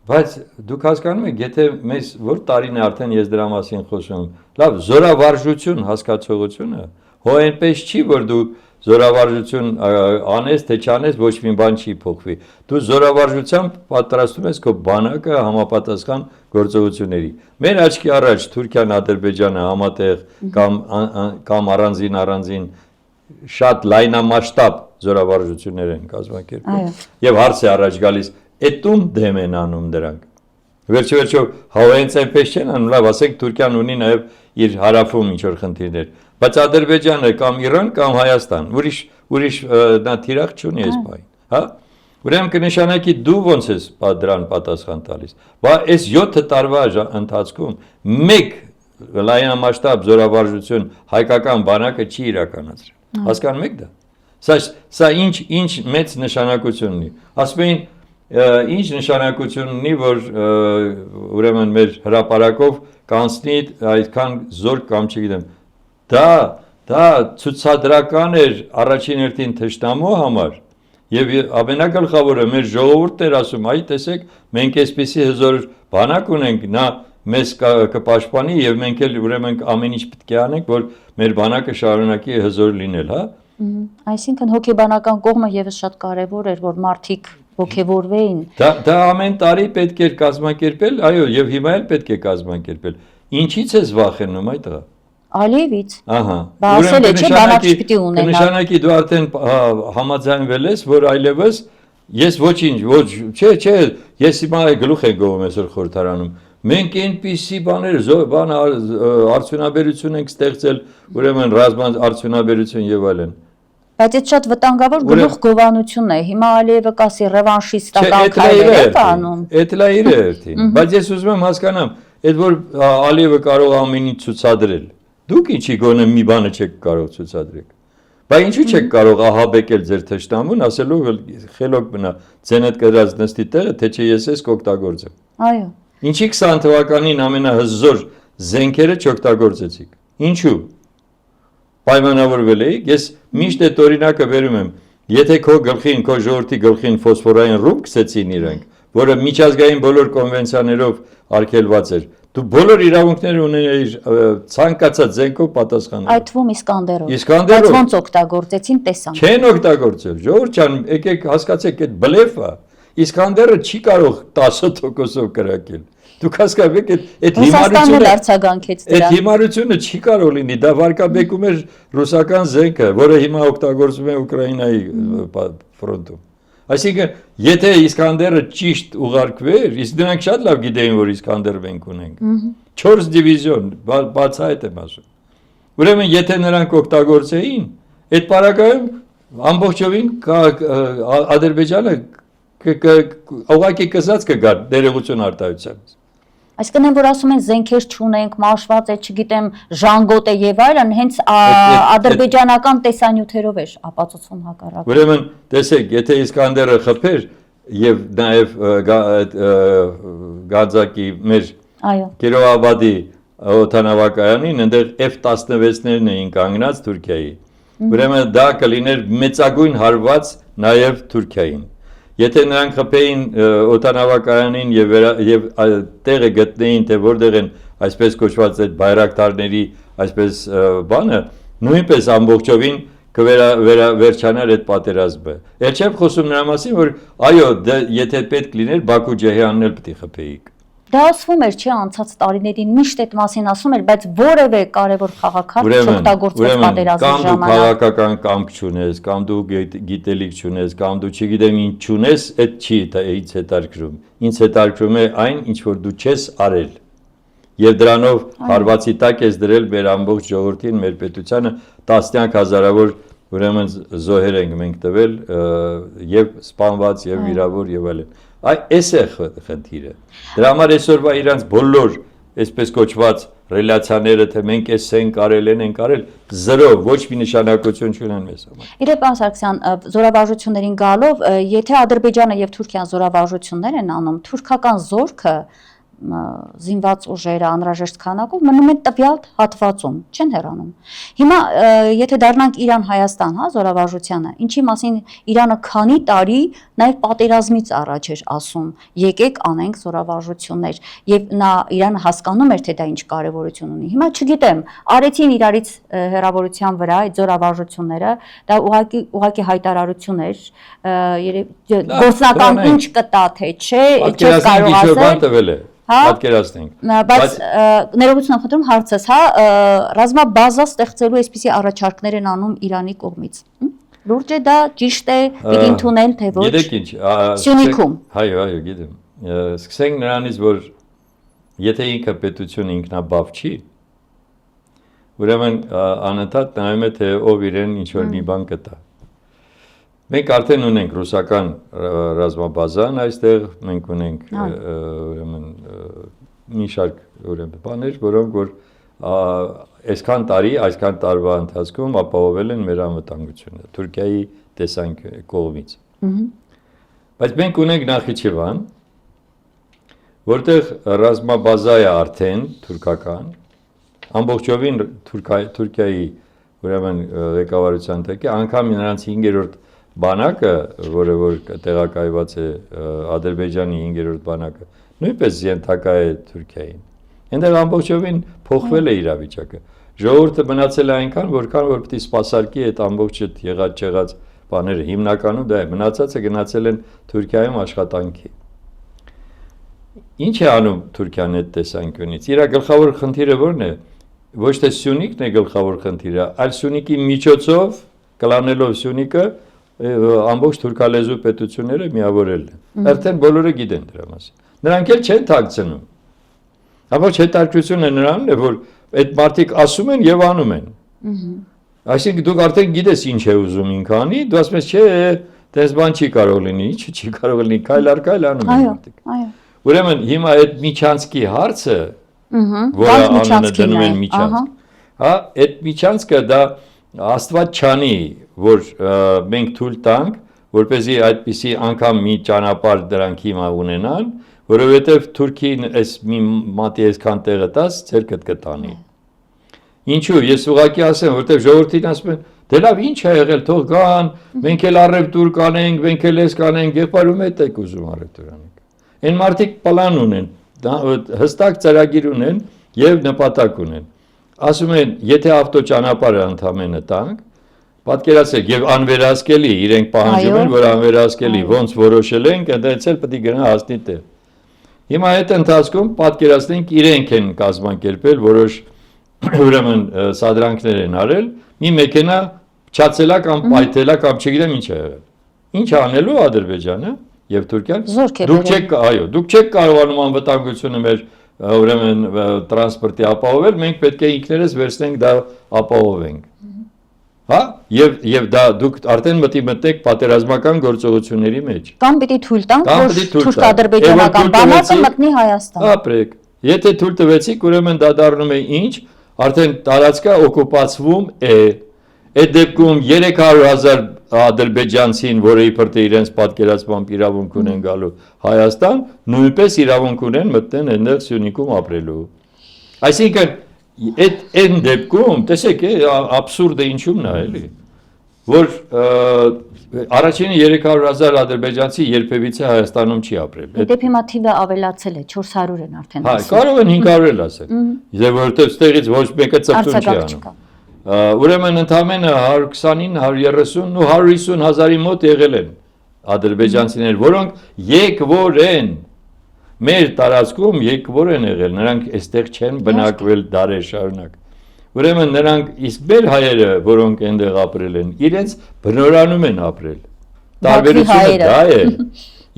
բայց դուք հասկանում եք, եթե մեզ որ տարին է արդեն ես դրա մասին խոսում, լավ, զորավարժություն հասկացողությունը, հո այնպես չի, որ դու զորավարժություն անես, թե չանես, ոչ մի բան չի փոխվի, դու զորավարժությամբ պատրաստում ես քո բանակը համապատասխան գործողությունների, մեր աչքի առաջ Թուրքիան, Ադրբեջանը համատեղ կամ առանձին շատ լայնամասշտաբ զորավարժություններ են կազմակերպում եւ հարց է առաջ գալիս էտում դեմ են անում դրանք վերջո հենց այնպես չեն անում լավ ասենք Թուրքիան ունի նաեւ իր հարավում ինչ որ խնդիրներ բայց Ադրբեջանը կամ Իրան կամ Հայաստան ուրիշ նա թիրախ չունի այս բանը հա ուրեմն կնշանակի դու ոնց ես դրան պատասխան տալիս բա այս 7 տարվա ընթացքում մեկ լայնամասշտաբ զորավարժություն հայկական բանակը չի իրականացրել հասկանում եք դա սա ինչ մեծ նշանակություն ունի ասում են ինչ նշանակություն ունի որ ուրեմն մեր հրապարակով կանցնի այդքան զորք կամ չգիտեմ դա ցուցադրական էր առաջին հերթին թշնամու համար եւ ամենագլխավորը մեր ժողովուրդն էր ասում այ տեսեք մենք այսպիսի հզոր բանակ ունենք նա մեզ կպաշտպանի եւ մենք էլ ուրեմն ամեն ինչ պետք է անենք որ մեր բանակը շարունակի հզոր լինել հա Այսինքն հոգեբանական կողմը եւս շատ կարեւոր էր որ մարդիկ ոգևորվեին դա ամեն տարի պետք էր կազմակերպել այո եւ հիմա էլ պետք է կազմակերպել ինչից ես վախենում այդ տղա Ալիևից ահա ասել է չէ բանակ չպիտի ունենա նշանակի դու արդեն համաձայնվել ես որ այլևս ես ոչինչ ոչ չէ ես հիմա գլուխ եմ գովում այսօր խորհրդարանում մենք այնպիսի բան արդյունաբերություն ենք ստեղծել ուրեմն ռազման արդյունաբերություն եւ այլն Բայց այդ շատ վտանգավոր գլուխ գովանություն է։ Հիմա Ալիևը կասի ռևանշիստական քայլեր է անում։ Էդ լա իր երթին։ Բայց ես ուզում եմ հասկանամ, այդ որ Ալիևը կարող ամեն ինչ ցուցադրել։ Դուք ինչի գոնե մի բանը չեք կարող ցուցադրել։ Բայց ինչու չեք կարող ահաբեկել ձեր թշնամուն, ասելով խելոք մնա, ձենդ կրած նստի տեղը, թե չէ ես ես կօգտագործեմ։ Այո։ Ինչի 20 թվականին ամենահզոր զենքերը չօգտագործեցիք։ Ինչու։ Պայմանավորվել էիք, ես միշտ այդ օրինակը բերում եմ, եթե քո գլխին, քո ժողովրդի գլխին ֆոսֆորային ռումբ գցեցին իրենք, որը միջազգային բոլոր կոնվենցիաներով արգելված էր, դու բոլոր իրավունքները ունեիր ցանկացած զենքով պատասխանել։ Այդ թվում Իսկանդերով։ Իսկանդերով։ Բայց ոնց օգտագործեցին տեսանք։ Չեն օգտագործել, ժողովուրդ ջան, եկեք հասկացեք այդ բլեֆը, Իսկանդերը չի կարող 10%-ով կրակել։ Դուք հասկացեք այդ հիմարությունը արձագանքեց դրան։ Այդ հիմարությունը չի կարող լինի, դա վարկաբեկում էր ռուսական զենքը, որը հիմա օգտագործվում է Ուկրաինայի ֆրոնտում։ Այսինքն, եթե Իսկանդերը ճիշտ ուղարկվեր, իսկ դրանք շատ լավ գիտեին, որ Իսկանդեր մենք ունենք։ 4 դիվիզիոն, բացահայտ եմ ասում։ Ուրեմն, եթե նրանք օգտագործեին, այդ պարագայում ամբողջովին Ադրբեջանը ուղղակի կզած կգար ներողություն արտահայտությամբ։ Այսինքն որ ասում են զենքեր չունենք, մաշված է, չգիտեմ, ժանգոտ է եւ այլն, հենց ադրբեջանական տեսանյութերով է ապացուցում հակառակը։ Ուրեմն, տեսեք, եթե Իսկանդերը խփեր եւ նաեւ Գազակի մեր Կիրովաբադի օդանավակայանին, այնտեղ F-16-ներն էին կանգնած Թուրքիայի։ Ուրեմն դա կլիներ մեծագույն հարված նաեւ Թուրքիային։ Եթե նրանք խփեին օդանավակայանին եւ տեղը գտնեին, թե որտեղ են այսպես կոչված այդ բայրակտարների այսպես բանը, նույնպես ամբողջովին կվերջանար այդ պատերազմը։ Էլ չեմ խոսում նրա մասին, որ այո, եթե պետք լիներ, Բաքու Ջեհյանն էլ պետք է խփեիք։ Դա ասվում էր, չէ, անցած տարիներին միշտ այդ մասին ասում էր, բայց որևէ կարևոր խաղաքարտ չօգտագործվեց պատերազմի ժամանակ։ Կամ դու քաղաքական կամք չունես, կամ դու գիտելիք չունես, կամ դու չգիտեմ ինչ չունես, այդ չի ինձ հետաքրքրում։ Ինձ հետաքրքրում է այն, ինչ որ դու չես արել։ Եվ դրանով հարվածի տակ ես դրել մեր ամբողջ ժողովրդին, մեր պետությանը տասնյակ հազարավոր ուրեմն զոհեր ենք մենք տվել եւ սպանված եւ վիրավոր եւ այլն։ Այս է խնդիրը։ Դրա համար այսօրվա իրանց բոլոր այսպես կոչված ռելացիաները, թե մենք էս ենք արել, ենք արել, զրո, ոչ մի նշանակություն չունեն մեզ համար։ Իրեւ պարոն Սարգսյան, զորավարժություններին գալով, եթե Ադրբեջանը եւ Թուրքիան զորավարժություններ են անում, թուրքական զորքը զինված ուժերը անհրաժեշտ քանակով մնում են տվյալ հատվածում, չեն հեռանում։ Հիմա եթե դառնանք Իրան-Հայաստան, հա, զորավարժությանը, ինչի մասին Իրանը քանի տարի նաև պատերազմից առաջ էր ասում, եկեք անենք զորավարժություններ, եւ նա Իրանը հասկանում էր, թե դա ինչ կարեւորություն ունի։ Հիմա չգիտեմ, արեցին իրարից հեռավորության վրա այդ զորավարժությունները, դա ուղղակի հայտարարություն էր, գործնական ինչ կտա, թե չէ, չէ կարող ասել։ Պատկերացնենք։ Բայց ներողություն խնդրում հարցս, հա, ռազմաբազա ստեղծելու այսպիսի առաջարկներ են անում Իրանի կողմից։ Լուրջ է դա, ճիշտ է, պիտի ընդունեն, թե ոչ։ Գիտեք ինչ, Սյունիքում։ Այո, գիտեմ։ Սկսենք նրանից, որ եթե ինքը պետությունը ինքնաբավ չի, ուրեմն անընդհատ նայում է, թե ով իրեն ինչ որ մի բան կտա։ Մենք արդեն ունենք ռուսական ռազմաբազան այստեղ, մենք ունենք ուրեմն մի շարք ուրեմն բաներ, որոնք որ այսքան տարի, այսքան տարվա ընթացքում ապահովել են մեր անվտանգությունը Թուրքիայի կողմից։ Բայց մենք ունենք Նախիջևան, որտեղ ռազմաբազա է արդեն թուրքական, ամբողջովին Թուրքիայի ուրեմն ղեկավարության տակ է, անգամ նրանց 5-րդ բանակը, որը որ տեղակայված է Ադրբեջանի 5-րդ բանակը, նույնպես ենթակա է Թուրքիային։ Այնտեղ ամբողջովին փոխվել է իրավիճակը։ Ժողովուրդը մնացել է այնքան, որքան որ պետք է սպասարկի այդ ամբողջ եղած բաները։ Հիմնականում դա է, մնացածը գնացել են Թուրքիայում աշխատանքի։ Ինչ է անում Թուրքիան այդ տեսանկյունից։ Իր գլխավոր խնդիրը ո՞րն է։ Ոչ թե Սյունիքն է գլխավոր խնդիրը, այլ Սյունիքի միջոցով, կլանելով Սյունիքը, ամբողջ թուրքալեզու պետությունները միավորել են։ Արդեն բոլորը գիտեն դրա մասին։ Նրանք էլ չեն թաքցնում։ Ամբողջ հետաքրքրությունը նրանն է, որ այդ մարդիկ ասում են եւ անում են։ Այսինքն դուք արդեն գիտես ինչ է ուզում ինքը անի, դու ասում ես, չէ, դες բան չի կարող լինի, չի կարող լինի, քայլ առ քայլ անում են մարդիկ։ Այո։ Ուրեմն հիմա այդ միջանցքի հարցը, որը անունը դնում են միջանցք, հա, այդ միջանցքը դա Աստված չանի, որ մենք թույլ տանք, որպեսզի այդպիսի անգամ մի ճանապարհ դրանք հիմա ունենան, որովհետև Թուրքին այս մի մատի այսքան տեղը տաս, ցերկդ կտանի։ Ինչու, ես ուղղակի ասեմ, որտեղ ժողովրդին ասում են, դե լավ, ինչ է եղել, թող գան, մենք էլ առևտուր կանենք, մենք էլ էս կանենք, եղբայրում հետ եք ուզում առևտուր անենք։ Այն մարդիկ պլան ունեն, հստակ ծրագիր ունեն եւ նպատակ ունեն։ Ասում են, եթե ավտոճանապարհը ընդամենը տանք, պատկերացրեք, եւ անվերահսկելի, իրենք պահանջում են, որ անվերահսկելի, ոնց որոշել ենք, այդպես էլ պետք է գնա հասնի տեղ։ Հիմա այդ ընթացքում պատկերացնենք, իրենք են կազմակերպել որոշ ուրեմն սադրանքներ են արել, մի մեքենա չացելա կամ պայթելա կամ չգիտեմ ինչ է եղել։ Ինչ անելու Ադրբեջանը եւ Թուրքիան։ Դուք չեք կարողանում անվտանգությունը մեր ուրեմն տրանսպորտի ապահովել, մենք պետք է ինքներս վերցնենք դա ապահովենք։ Հա? Եվ դա դուք արդեն մտեք պատերազմական գործողությունների մեջ։ Կամ պիտի թույլ տանք, որ թուրք-ադրբեջանական բանակը մտնի Հայաստան։ Ապրեք։ Եթե թույլ տվեցիք, ուրեմն դա դառնում է ինչ, արդեն տարածքը օկուպացվում է։ Այդ դեպքում 300,000 ադրբեջանցին, որը իբր թե իրենց պատկերացմամբ իրավունք ունեն գալու Հայաստան, նույնպես իրավունք ունեն մտնեն այնտեղ Սյունիքում ապրելու։ Այսինքն այդ դեպքում, տեսեք, աբսուրդը ինչումն է, էլի, որ առաջինը 300,000 ադրբեջանցի երբևիցե Հայաստանում չի ապրել։ Դեպի հիմա թիվը ավելացել է, 400 են արդեն ասել։ Հա, կարող են 500 էլ ասել։ Եվ որովհետև ստեղից ոչ մեկը ծպտուն չի անում։ Ուրեմն ընդամենը 129, 130 ու 150,000-ի մոտ եղել են ադրբեջանցիներ, որոնք եկվոր են մեր տարածքում եկվոր են եղել, նրանք այստեղ չեն բնակվել դարեր շարունակ։ Ուրեմն նրանք իսկ մեր հայերը, որոնք այնտեղ ապրել են, իրենց բնորանում են ապրել։ Տարբերությունը դա է։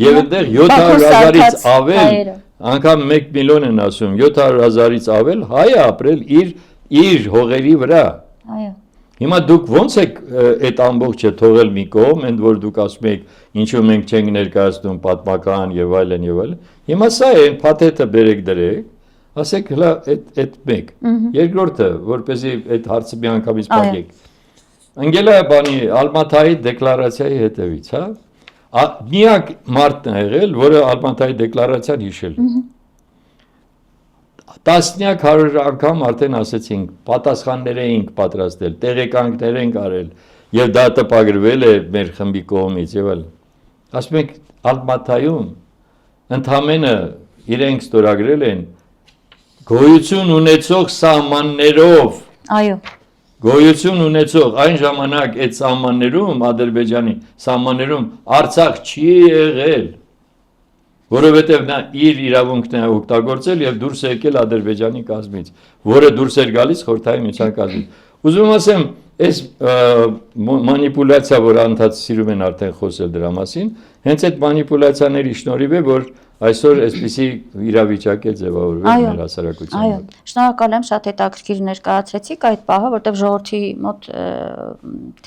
Եվ այնտեղ 700,000-ից ավել, անգամ 1 միլիոն են ասում, 700,000-ից ավել հայ է ապրել իր հողերի վրա։ Այո։ Հիմա դուք ո՞նց եք այդ ամբողջը թողել մի կողմ, ընդ որ դուք ասում եք, ինչու մենք չենք ներկայացնում պատմական եւ այլն եւ այլն։ Հիմա սա է, այն փաթեթը բերեք դրեք, ասեք հլա այդ մեկ։ Երկրորդը, որպեսզի այդ հարցը մի անգամից փակեք։ Անգելա բանի Ալմաթայի դեկլարացիայի հետևից, հա։ Միակ մարդն է եղել, որը Ալմաթայի դեկլարացիան հիշել է։ Տասնյակ 100 անգամ արդեն ասեցինք, պատասխաններ էինք պատրաստել, տեղեկանքներ ենք արել եւ դա տպագրվել է մեր խմբի կողմից եւ այլն։ Ասում ենք Ալմաթայում ընդամենը իրենք ստորագրել են գոյություն ունեցող սահմաններով։ Այո։ Գոյություն ունեցող այն ժամանակ այդ սահմաններում Ադրբեջանի սահմաններում Արցախ չի եղել։ Որովհետև նա իր իրավունքն է օգտագործել եւ դուրս է եկել Ադրբեջանի կազմից, որը դուրս էր գալիս Խորհրդային Միության կազմից։ Ուզում ասեմ, այս մանիպուլյացիա, որ անդադ սիրում են արդեն խոսել դրա մասին, հենց այդ մանիպուլյացիաների շնորհիվ է, որ այսօր այսպիսի իրավիճակ է ձևավորվել մեր հասարակության մոտ։ Այո, շնորհակալ եմ, շատ հետաքրքիր ներկայացրեցիք այդ պահը, որտեղ ժողովրդի մոտ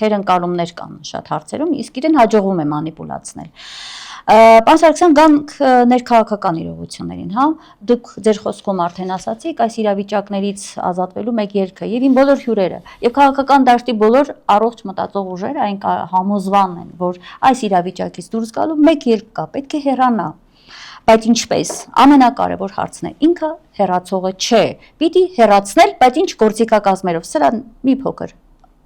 թերընկալումներ կան շատ հարցերում, իսկ իրեն հաջողվում է մանիպուլացնել։ Պարոն Սարգսյան, գանք ներքաղաքական իրողություններին, հա, դուք ձեր խոսքում արդեն ասացիք, այս իրավիճակներից ազատվելու մեկ ելքը եւ իմ բոլոր հյուրերը եւ քաղաքական դաշտի բոլոր առողջ մտածող ուժերը այն համոզվան են, որ այս իրավիճակից դուրս գալու մեկ ելք կա, պետք է հեռանա։ Բայց ինչպես, ամենակարևոր հարցն է, ինքը հեռացողը չէ, պիտի հեռացնել, բայց ինչ գործիքակազմերով, սրա մի փոքր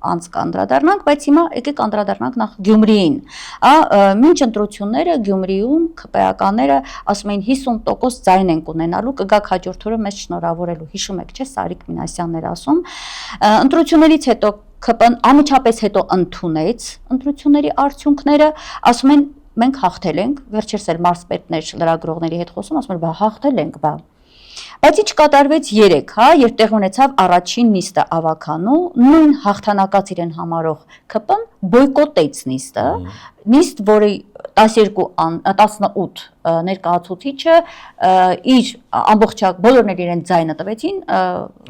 անց կանդրադառնանք, բայց հիմա եկեք անդրադառնանք նախ Գյումրիին։ Մինչ ընտրությունները Գյումրիում ՔՊԱ-կանները ասում էին 50% ձայն են ունենալու, կգաք հաջորդ օրը մեզ շնորհավորելու։ Հիշում եք, չէ՞, Սարիկ Մինասյանն էր ասում։ Ընտրություններից հետո ՔՊ-ն անմիջապես հետո ընդունեց ընտրությունների արդյունքները, ասում են մենք հաղթել ենք, վերջերս էլ մարզպետներ լրագրողների հետ խոսում, ասում են բա հաղթել ենք, բա Բայց ինչ կատարվեց 3, հա, երբ տեղ ունեցավ առաջին նիստը ավականու, նույն հաղթանակած իրեն համարող ԿՊ-ն բոյկոտեց նիստը, նիստ, որի 18 ներկայացուցիչը իր ամբողջակ բոլորներ իրեն ձայնը տվեցին,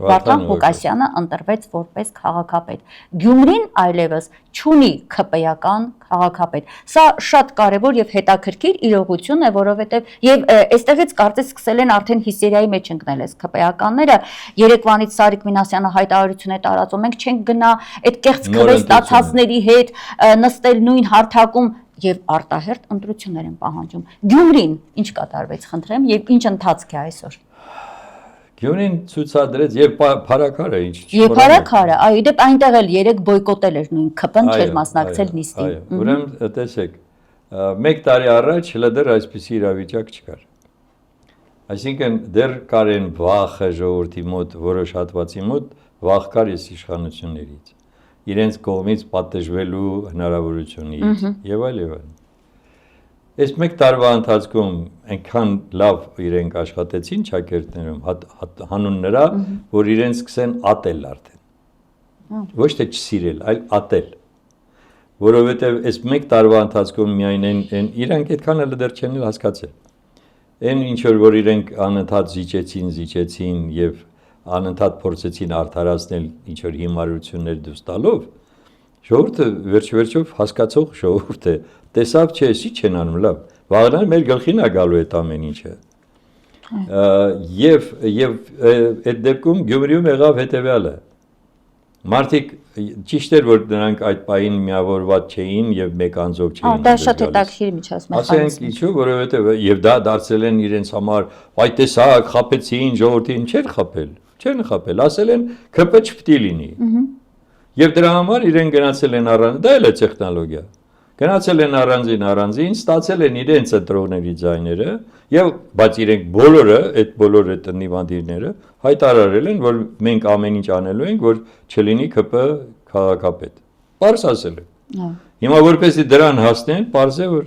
Վարդան Ղուկասյանը ընտրվեց որպես քաղաքապետ։ Գյումրին այլևս չունի ԿՊ-ական քաղաքապետ։ Սա շատ կարևոր եւ հետաքրքիր իրողություն է, որովհետեւ եւ այստեղից կարծես սկսել են արդեն հիսերիայի մեջ ընկնել այս ԿՊ-ականները։ Երեկվանից Սարիկ Մինասյանը հայտարարություն է տարածում, մենք չենք գնա այդ կեղծ քվեզ ստացածների հետ նստել նույն հարթակում եւ արտահերթ ընտրություններ են պահանջում։ Գյումրին ինչ կատարվեց, խնդրեմ, եւ ինչ ընթացք է այսօր։ Գյումրին ցուցադրեց եւ փարակարը ինչ։ Եվ փարակարը, այո, դեպ այնտեղ էլ 3 բոյկոտել էր նույն ԿՊ-ն, չէր մասնակցել նիստին։ Ուրեմն տեսեք, 1 տարի առաջ դեռ այսպիսի իրավիճակ չկար։ Այսինքն դեռ կար են վախը ժողովրդի մոտ, որոշ հատվածի մոտ վախ կար այս իշխանություններից, իրենց կողմից պատժվելու հնարավորությունից եւ այլ եւ այլ։ Այս 1 տարվա ընթացքում այնքան լավ իրենք աշխատեցին ճակերտներում, հանուն նրա, որ իրենց սկսեն ատել արդեն։ Ոչ թե չսիրել, այլ ատել։ Որովհետեւ այս 1 տարվա ընթացքում միայն են իրանք այդքան էլ դեռ չեն հասկացել։ Այն ինչ որ իրենք անընդհատ զիջեցին եւ անընդհատ փորձեցին արդարացնել ինչ որ հիմարություններ դուրս տալով, ժողովուրդը վերջով հասկացող ժողովուրդ է, տեսավ չէ, էսի չեն անում լավ, վաղնան մեր գլխին է գալու այդ ամեն ինչը։ Եվ այդ դեպքում Գյումրիում եղավ հետեւյալը։ Մարդիկ ճիշտ էր որ նրանք այդ պահին միավորված չէին եւ մեկ անձով չէին։ Դա շատ հետաքրքիր միջազգային մեխանիզմ։ Ասենք ինչու, որովհետեւ եւ դա դարձել են իրենց համար, այ տեսակ խապեցին ժողովրդին, չեն խապել, ասել են ԿՊ չպետք է լինի։ Եվ դրա համար իրեն գնացել են առանց, դա էլ է տեխնոլոգիա։ Գնացել են առանձին, ստացել են իրենց ընտրողների ձայները եւ բայց իրենք բոլորը, այդ բոլոր այդ նիվանդիրները հայտարարել են, որ մենք ամեն ինչ անելու ենք, որ չլինի ԿՊ քաղաքապետ։ Պարզ ասել են։ Հիմա որպեսզի դրան հասնեն, պարզ է որ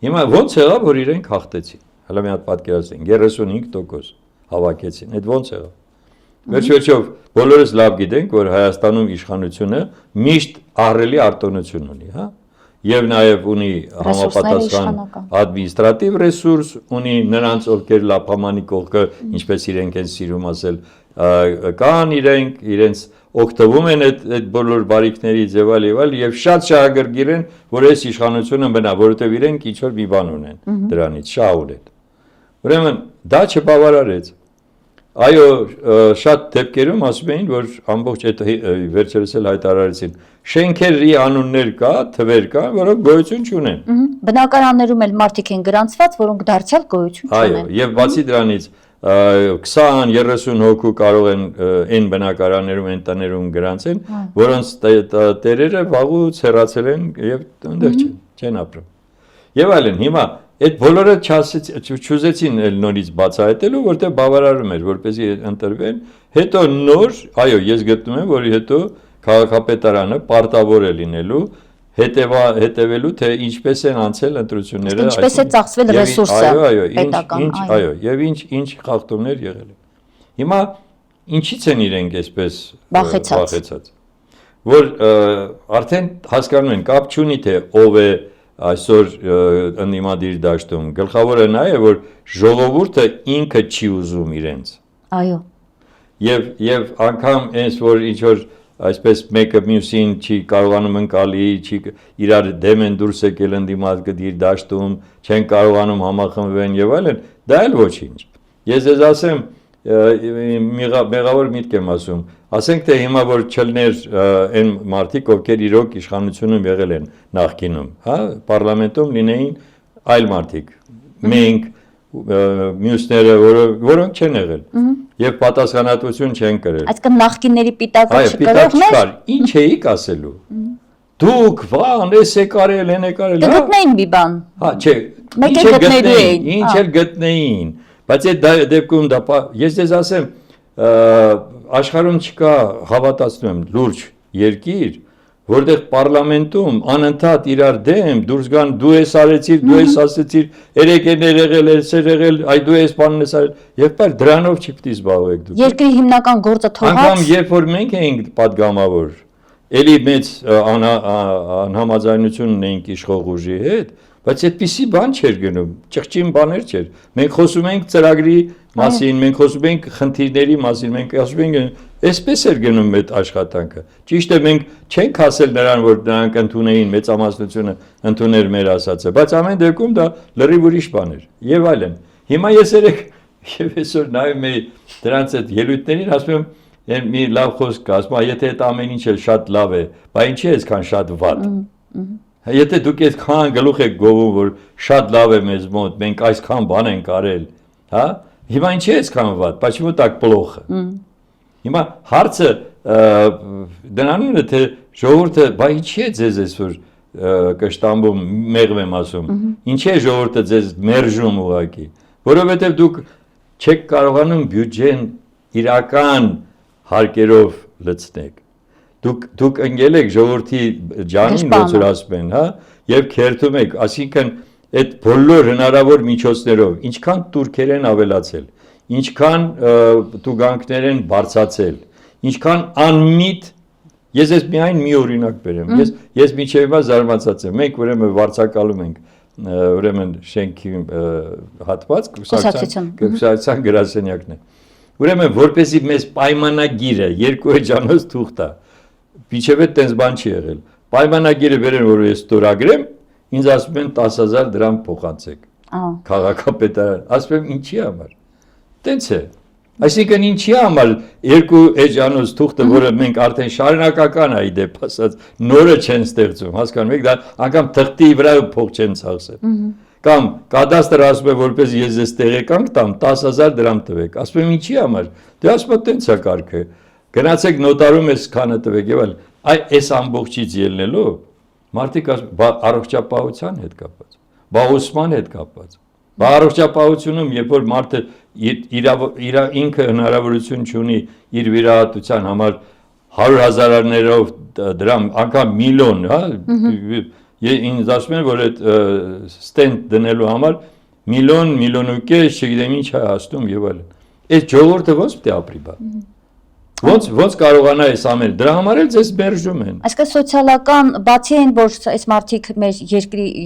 հիմա ո՞նց եղավ, որ իրենք հաղթեցին։ Հələ մի հատ պատկերացրեք, 35% հավաքեցին։ Այդ ո՞նց եղավ։ Վերջով բոլորս լավ գիտենք, որ Հայաստանում իշխանությունը միշտ ահռելի արտոնություն ունի, հա։ Եվ նաև ունի համապատասխան ադմինիստրատիվ ռեսուրս, ունի նրանց ովքեր լափամանի կողքը, ինչպես իրենք են սիրում ասել, կան իրենց օգտվում են այդ բոլոր բարիքներից եւ այլ եւ շատ շահագրգիռ են, որ այս իշխանությունը մնա, որովհետեւ իրենք ինչ որ մի բան ունեն դրանից, շահ ունեն։ Ուրեմն դա չբավարարեց։ Այո, շատ դեպքերում ասում էին, որ ամբողջ այդ վերջերս էլ հայտարարեցին, շենքերի անուններ կա, թվեր կա, որոնք գոյություն չունեն։ Բնակարաններում էլ մարդիկ են գրանցված, որոնք դարձյալ գոյություն չունեն։ Այո, եւ բացի դրանից 20-30 հոգու կարող են այն բնակարաններում, այն տներում գրանցեն, որոնց տերերը վաղուց հեռացել են եւ այնտեղ չեն ապրում։ Եվ այլն, հիմա այդ բոլորը չուզեցին նորից բացահայտելու, որտեղ բավարարում էր, որպեսզի ընտրվեն, հետո նոր, այո, ես գտնում եմ, որ հետո քաղաքապետարանը պարտավոր է լինելու հետևելու, թե ինչպես են անցել ընտրությունները, ինչպես է ծախսվել ռեսուրսը պետական, այո, եւ ինչ խախտումներ եղել են։ Հիմա ինչից են իրենք այսպես վախեցած, որ արդեն հասկանում են, կապ չունի թե ով է այսօր ընդդիմադիր դաշտում, գլխավորը նա է, որ ժողովուրդը ինքը չի ուզում իրենց։ Այո։ Եվ անգամ այնց որ ինչ որ այսպես մեկը մյուսին չի կարողանում ընկալի, չի իրար դեմ են դուրս եկել ընդդիմադիր դաշտում, չեն կարողանում համախմբվեն եւ այլն, դա էլ ոչինչ։ Ես ձեզ ասեմ, մեղավոր միտք եմ ասում, ասենք թե հիմա որ չլներ այն մարդիկ, ովքեր իրոք իշխանությունում եղել են նախկինում, հա, պարլամենտում լինեին այլ մարդիկ, մենք, մյուսները, որոնք չեն եղել եւ պատասխանատվություն չեն կրել։ Այսինքն նախկինների պիտակը չկար, ինչ էիք ասելու։ Դուք վան, էս է կարել, են է կարել, հա։ Գտնեին մի բան։ Հա, չէ, ինչ էլ գտնեին, բայց այդ դեպքում դա ես ձեզ ասեմ, աշխարհում չկա, հավատացնում եմ, լուրջ երկիր, որտեղ պարլամենտում անընդհատ իրար դեմ դուրս գան դու ես արեցիր, դու ես ասեցիր, երեք են եղել, եղել, այ դու ես բանն ես արել, եւ այլ դրանով չի պիտի զբաղվեք դուք։ Երկրի հիմնական գործը թողած։ Անգամ երբ որ մենք էինք падգամավոր, էլի մեծ անհամաձայնություն ունեինք իշխող ուժի հետ, բայց այդպիսի բան չէր գնում, ճղճին բաներ չէր։ Մենք խոսում ենք ծրագրի մասին, մենք խոսում ենք խնդիրների մասին, մենք ասում ենք այսպես էր գնում այդ աշխատանքը։ Ճիշտ է, մենք չենք ասել նրան, որ նրանք ընդունեին մեծամասնությունը ընդուներ մեր ասածը, բայց ամեն դեպքում դա լրիվ ուրիշ բան էր եւ այլն։ Հիմա ես եւ այսօր նայում եմ դրանց այդ ելույթներին, ասում եմ մի լավ խոսք կա, ասում եթե այդ ամեն ինչ էլ շատ լավ է, բայց ինչի է այսքան շատ վատ։ Եթե դուք այսքան գլուխ եք գովում, որ շատ լավ է մեզ մոտ, մենք այսքան բան ենք արել, հա? Հիմա ինչի է այսքան վատ, почему так плохо։ Հիմա հարցը դրանն է թե ժողովուրդը, բա ինչի է ձեզ այսօր կշտամբում մեղմ եմ ասում։ Ինչի է ժողովուրդը ձեզ մերժում ուղակի, որովհետև դուք չեք կարողանում բյուջեն իրական հարկերով լցնեք։ Դուք ընկել եք ժողովրդի ջանին, ոնց որ ասում են, հա, եւ քերթում եք, այսինքն այդ բոլոր հնարավոր միջոցներով, ինչքան турքեր են ավելացել, ինչքան տուգանքներ են բարձացել, ինչքան անմիտ, ես ես միայն մի օրինակ բերեմ, ես մինչև հիմա զարմացած եմ, մենք ուրեմն վարձակալում ենք ուրեմն շենքի հատված, կուսակցության գրասենյակն է։ Ուրեմն որպեսզի մեզ պայմանագիրը երկու էջանոց թուղթ տա, Միջև այդ տենց բան չի եղել։ Պայմանագիրը վերեն, որ ես ստորագրեմ, ինձ ասում են 10,000 դրամ փոխանցեք։ Քաղաքապետարան, ասում եմ ինչի համար։ Տենց է։ Այսինքն ինչի համար երկու էջանոց թուղթը, որը մենք արդեն շարունակական այ դեպ ասած նորը չեն ստեղծում, հասկանում եք, դա անգամ թղթի վրա փող չեն ծախսել։ Կամ կադաստրը ասում է, որպես ես ես տեղեկանք տամ 10,000 դրամ տվեք։ Ասում եմ ինչի համար։ Դե ասում է տենց է կարգը։ Գնացեք նոտարում ես քանը տվեք եւ այլ։ Այս ամբողջից ելնելով մարդիկ առողջապահության հետ կապված, բաղուսման հետ կապված։ Առողջապահությունում երբ որ մարդը իր ինքը հնարավորություն ունի իր վիրահատության համար 100,000-ներով դրամ, անգամ միլիոն, հա, ինձ ասում են, որ այդ ստենտ դնելու համար միլիոն ու կես, չգիտեմ ինչ է հասնում եւ այլն։ Այս ժողովուրդը ո՞նց պետք է ապրի բա։ Ոնց կարողանա այս ամեն, դրա համար էլ ձեզ մերժում են։ Այսինքն սոցիալական բացի այն, որ այս մարդիկ մեր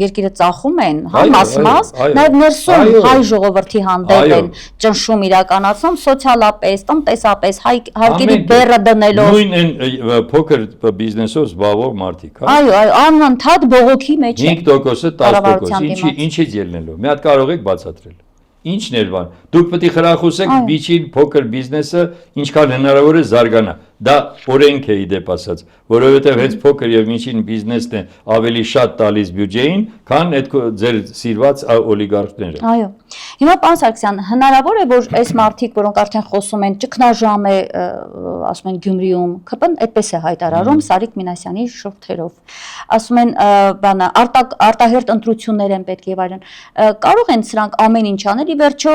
երկիրը ծախում են, հա, մաս, նաև ներսում հայ ժողովրդի հանդեպ են ճնշում իրականացնում, սոցիալապես, տնտեսապես, հարկերի բեռը դնելով։ Նույն այն փոքր բիզնեսով զբաղվող մարդիկ, հա։ Այո, անընդհատ բողոքի մեջ են։ 5%-ը 10%, ինչից ելնելով։ Մի հատ կարող եք բացատրել։ Ինչն էր բան։ Դուք պետք է խրախուսեք միջին փոքր բիզնեսը ինչքան հնարավոր է զարգանա։ Դա օրենք է իդեպ ասած, որովհետև հենց փոքր եւ միջին բիզնեսն է ավելի շատ տալիս բյուջեին, քան այդ ձեր սիրված օլիգարխները։ Այո։ Հիմա պարոն Սարգսյան, հնարավոր է որ այս մարդիկ, որոնք արդեն խոսում են, ճգնաժամ է, ասում են Գյումրիում, ԿՊ-ն այդպես է հայտարարում Սարիկ Մինասյանի շուրթերով։ Ասում են, բանը արտահերտ ընտրություններ են պետք եւ այլն։ Կարող են սրանք ամեն ինչ անել, ի վերջո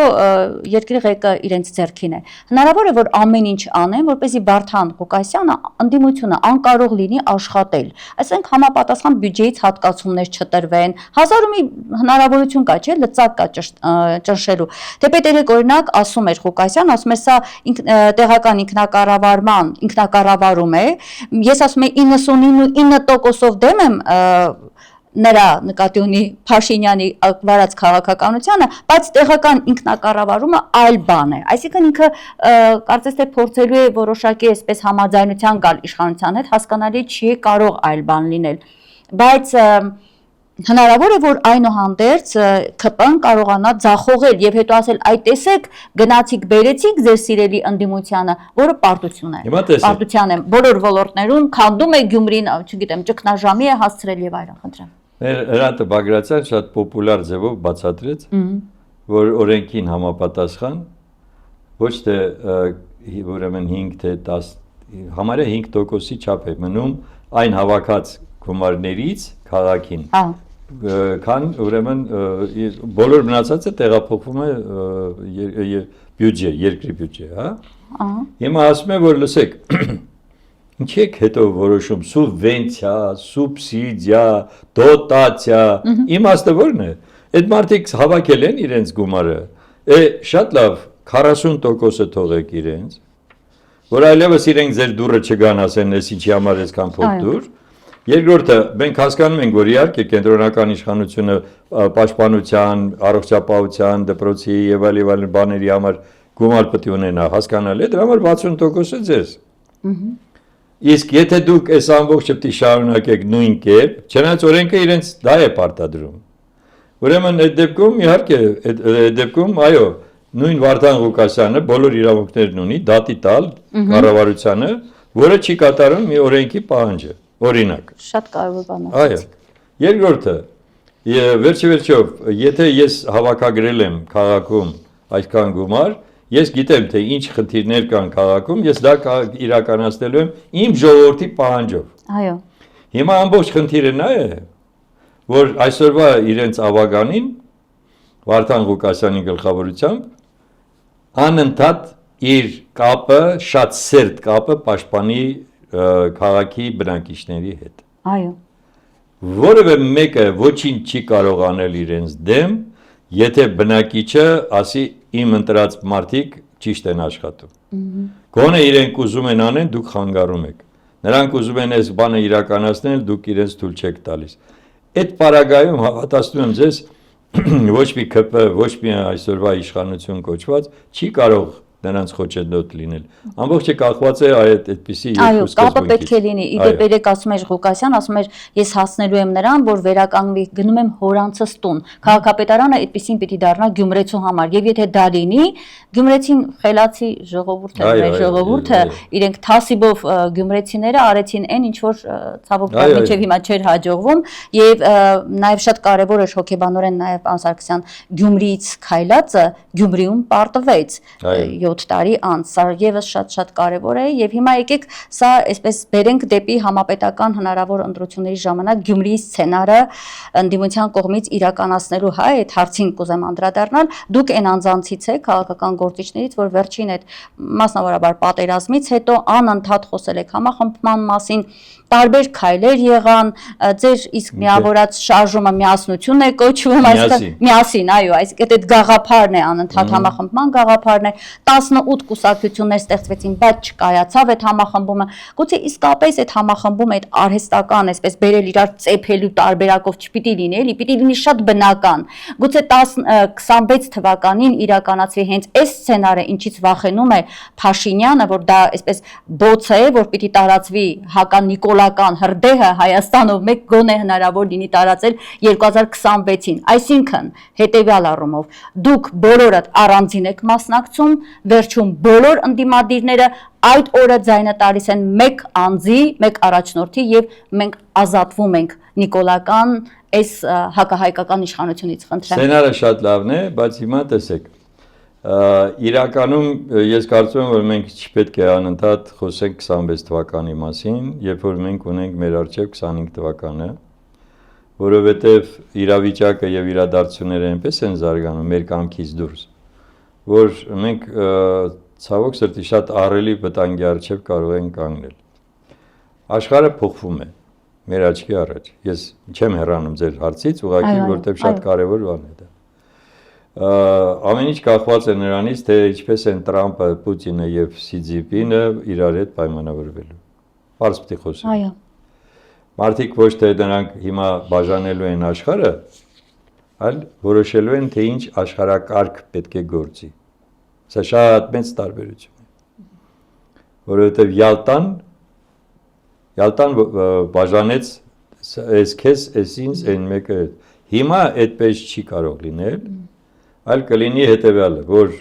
երկրի ղեկը իրենց ձեռքին է։ Հնարավոր է որ ամեն ինչ անեն, որպեսզի Վարդան Ղուկասյանը ընդդիմությունը անկարող լինի աշխատել։ Այսինքն համապատասխան բյուջեից հատկացումներ չտրվեն, հազար ու մի հնարավորություն կա, չէ՞, լծակ կա ճնշելու։ Թեպետերեք օրինակ ասում էր Ղուկասյան, ասում է սա տեղական ինքնակառավարում է։ Ես ասում եմ 99.9%-ով դեմ եմ նրա նկատի ունի Փաշինյանի վարած քաղաքականությանը, բայց տեղական ինքնակառավարումը այլ բան է։ Այսինքն ինքը կարծես թե փորձելու է որոշակի այսպես համաձայնության գալ իշխանության հետ, հասկանալի չի կարող այլ բան լինել։ Բայց հնարավոր է որ այնուհանդերձ ԿՊ-ն կարողանա ձախողել եւ հետո ասել այ տեսեք գնացիք բերեցիք ձեր սիրելի ընդդիմությանը, որը պարտություն է։ Պարտության է բոլոր ոլորտներում քանդում է Գյումրին, չգիտեմ, ճգնաժամի է հասցրել եւ այլն, խնդրեմ։ Հրանտը Բագրատյան շատ պոպուլար ձևով բացատրեց, որ օրենքին համապատասխան ոչ թե ուրեմն 5 թե 10 համարյա 5%-ի չափ է մնում այն հավաքած գումարներից քաղաքին։ Քան ուրեմն բոլոր մնացածը տեղափոխվում է բյուջե, երկրի բյուջե, հա։ Հիմա ասում եմ որ լսեք, Ինչի եք հետո որոշում սուբվենցիա, սուբսիդիա, դոտացիա, իմաստը ո՞րն է։ Այդ մարդիկ հավաքել են իրենց գումարը։ Շատ լավ, 40%-ը թողեք իրենց, որ այլևս իրենք ձեր դուրը չգան ասեն, ես ինչի համար այսքան փոքր դուր։ Երկրորդը, մենք հասկանում ենք, որ իհարկե կենտրոնական իշխանությունը պաշտպանության, առողջապահության, դպրոցի եւ այլ բաների համար գումար պետք է ունենա, հասկանալի է, դրա համար 60%-ը ձեզ։ Իսկ եթե դուք այս ամբողջը պետք է շարունակեք նույն կերպ, չնայած օրենքը իրենց դա է պարտադրում։ Ուրեմն այդ դեպքում իհարկե այդ դեպքում այո, նույն Վարդան Ղուկասյանը բոլոր իրավունքներն ունի դատի տալ կառավարությանը, որը չի կատարում մի օրենքի պահանջը, օրինակ։ Շատ կարևոր բան է։ Այո։ Երկրորդը, վերջիվերջով, եթե ես հավաքագրել եմ քաղաքում այսքան գումար, ես գիտեմ, թե ինչ խնդիրներ կան քաղաքում, ես դա իրականացնելու եմ իմ ժողովրդի պահանջով։ Այո։ Հիմա ամբողջ խնդիրը նա է, որ այսօրվա իրենց ավագանին Վարդան Ղուկասյանի գլխավորությամբ անընդհատ իր կապը, շատ սերտ կապը պաշտպանի քաղաքի բնակիչների հետ։ Այո։ Որևէ մեկը ոչինչ չի կարող անել իրենց դեմ, եթե բնակիչը ասի իմ ընտրած մարդիկ ճիշտ են աշխատում։ Գոնե իրենք ուզում են անեն, դուք խանգարում եք։ Նրանք ուզում են այս բանը իրականացնել, դուք իրենց թույլ չեք տալիս։ Այդ պարագայում հավատացնում եմ ձեզ, ոչ մի ԿՊ, ոչ մի այսօրվա իշխանություն կոչված չի կարող նրանց խոչընդոտ լինել։ Ամբողջը կախված է այդպիսի երկու սկզբունքից։ Այո, կապը պետք է լինի։ Իդեպ երեք ասում էր Ղուկասյան, ասում էր ես հասնելու եմ նրան, որ վերականգնվի, գնում եմ հորանցս տուն։ Քաղաքապետարանը այդպեսին պիտի դառնա Գյումրեցու համար։ Եվ եթե դա լինի, Գյումրեցին խելացի ժողովուրդ է, մեր ժողովուրդը, իրենք թասիբով գյումրեցիները արեցին այն ինչ որ ցավոք մինչև հիմա չէր հաջողվում, եւ նաեւ շատ կարեւոր է հոգեբանորեն նաեւ պարոն Սարգսյան Գյումրիից քայլածը Գյումրիում պարտվեց 7 տարի անց, սա եւս շատ կարեւոր է եւ հիմա եկեք սա այսպես բերենք դեպի համապետական հնարավոր ընտրությունների ժամանակ Գյումրիի սցենարը ընդդիմության կողմից իրականացնելու այդ հարցին կուզեմ անդրադառնալ, դուք այն անձանցից եք քաղաքական գործիչներից, որ վերջին այդ մասնավորաբար պատերազմից հետո անընդհատ խոսել եք համախմբման մասին, տարբեր քայլեր եղան, ձեր իսկ միավորած շարժումը միասնություն է կոչվում, այսինքն միասին, այո, այսինքն այդ գաղափարն է անընդհատ համախմբման գաղափարն է, 18 կուսակցություններ ստեղծվեցին, բայց չկայացավ այդ համախմբումը։ Գուցե իսկապես այդ համախմբումը այդ արհեստական, այսպես բերել իրար ծեփելու տարբերակով չպիտի լինի, էլի, պիտի լինի շատ բնական։ Գուցե 26 թվականին իրականացվի հենց այս սցենարը, ինչից վախենում է Փաշինյանը, որ դա այսպես բոց է, որ պիտի տարածվի հականիկոլական հրդեհը Հայաստանով մեկ գոնե հնարավոր լինի տարածել 2026-ին։ Այսինքն, հետևյալ առումով, դուք բոլորդ առանձին եք մասնակցում, վերջում բոլոր ընդդիմադիրները այդ օրը ձայնը տալիս են մեկ անձի, մեկ առաջնորդի եւ մենք ազատվում ենք նիկոլական այս հակահայկական իշխանությունից, խնդրեմ։ Սցենարը շատ լավն է, բայց հիմա տեսեք, իրականում ես կարծում եմ, որ մենք չպետք է անընդհատ խոսենք 26 թվականի մասին, երբ որ մենք ունենք մեր առջև 25 թվականը, որովհետև իրավիճակը եւ իրադարձությունները այնպես են զարգանում մեր կամքից դուրս, որ մենք ցավոք սրտի շատ ահռելի վտանգի առջև կարող ենք կանգնել։ Աշխարհը փոխվում է մեր աչքի առաջ։ Ես չեմ հեռանում ձեր հարցից, ուղղակի որտեղ շատ կարևոր բան է դա։ Ամեն ինչ կախված է նրանից, թե ինչպես են Տրամպը, Պուտինը եւ Սի Ցզինպինը իրար հետ պայմանավորվելու։ Պարզ պիտի խոսենք։ Այո։ Մարդիկ ոչ թե նրանք հիմա բաժանելու են աշխարհը, այլ որոշելու են, թե ինչ աշխարհակարգ պետք է գործի։ Սա շատ մեծ տարբերություն է։ Որովհետև Յալտան բաժանեց այս քեզ, այս ինձ, այն մեկը։ Հիմա այդպես չի կարող լինել, այլ կլինի հետևյալը, որ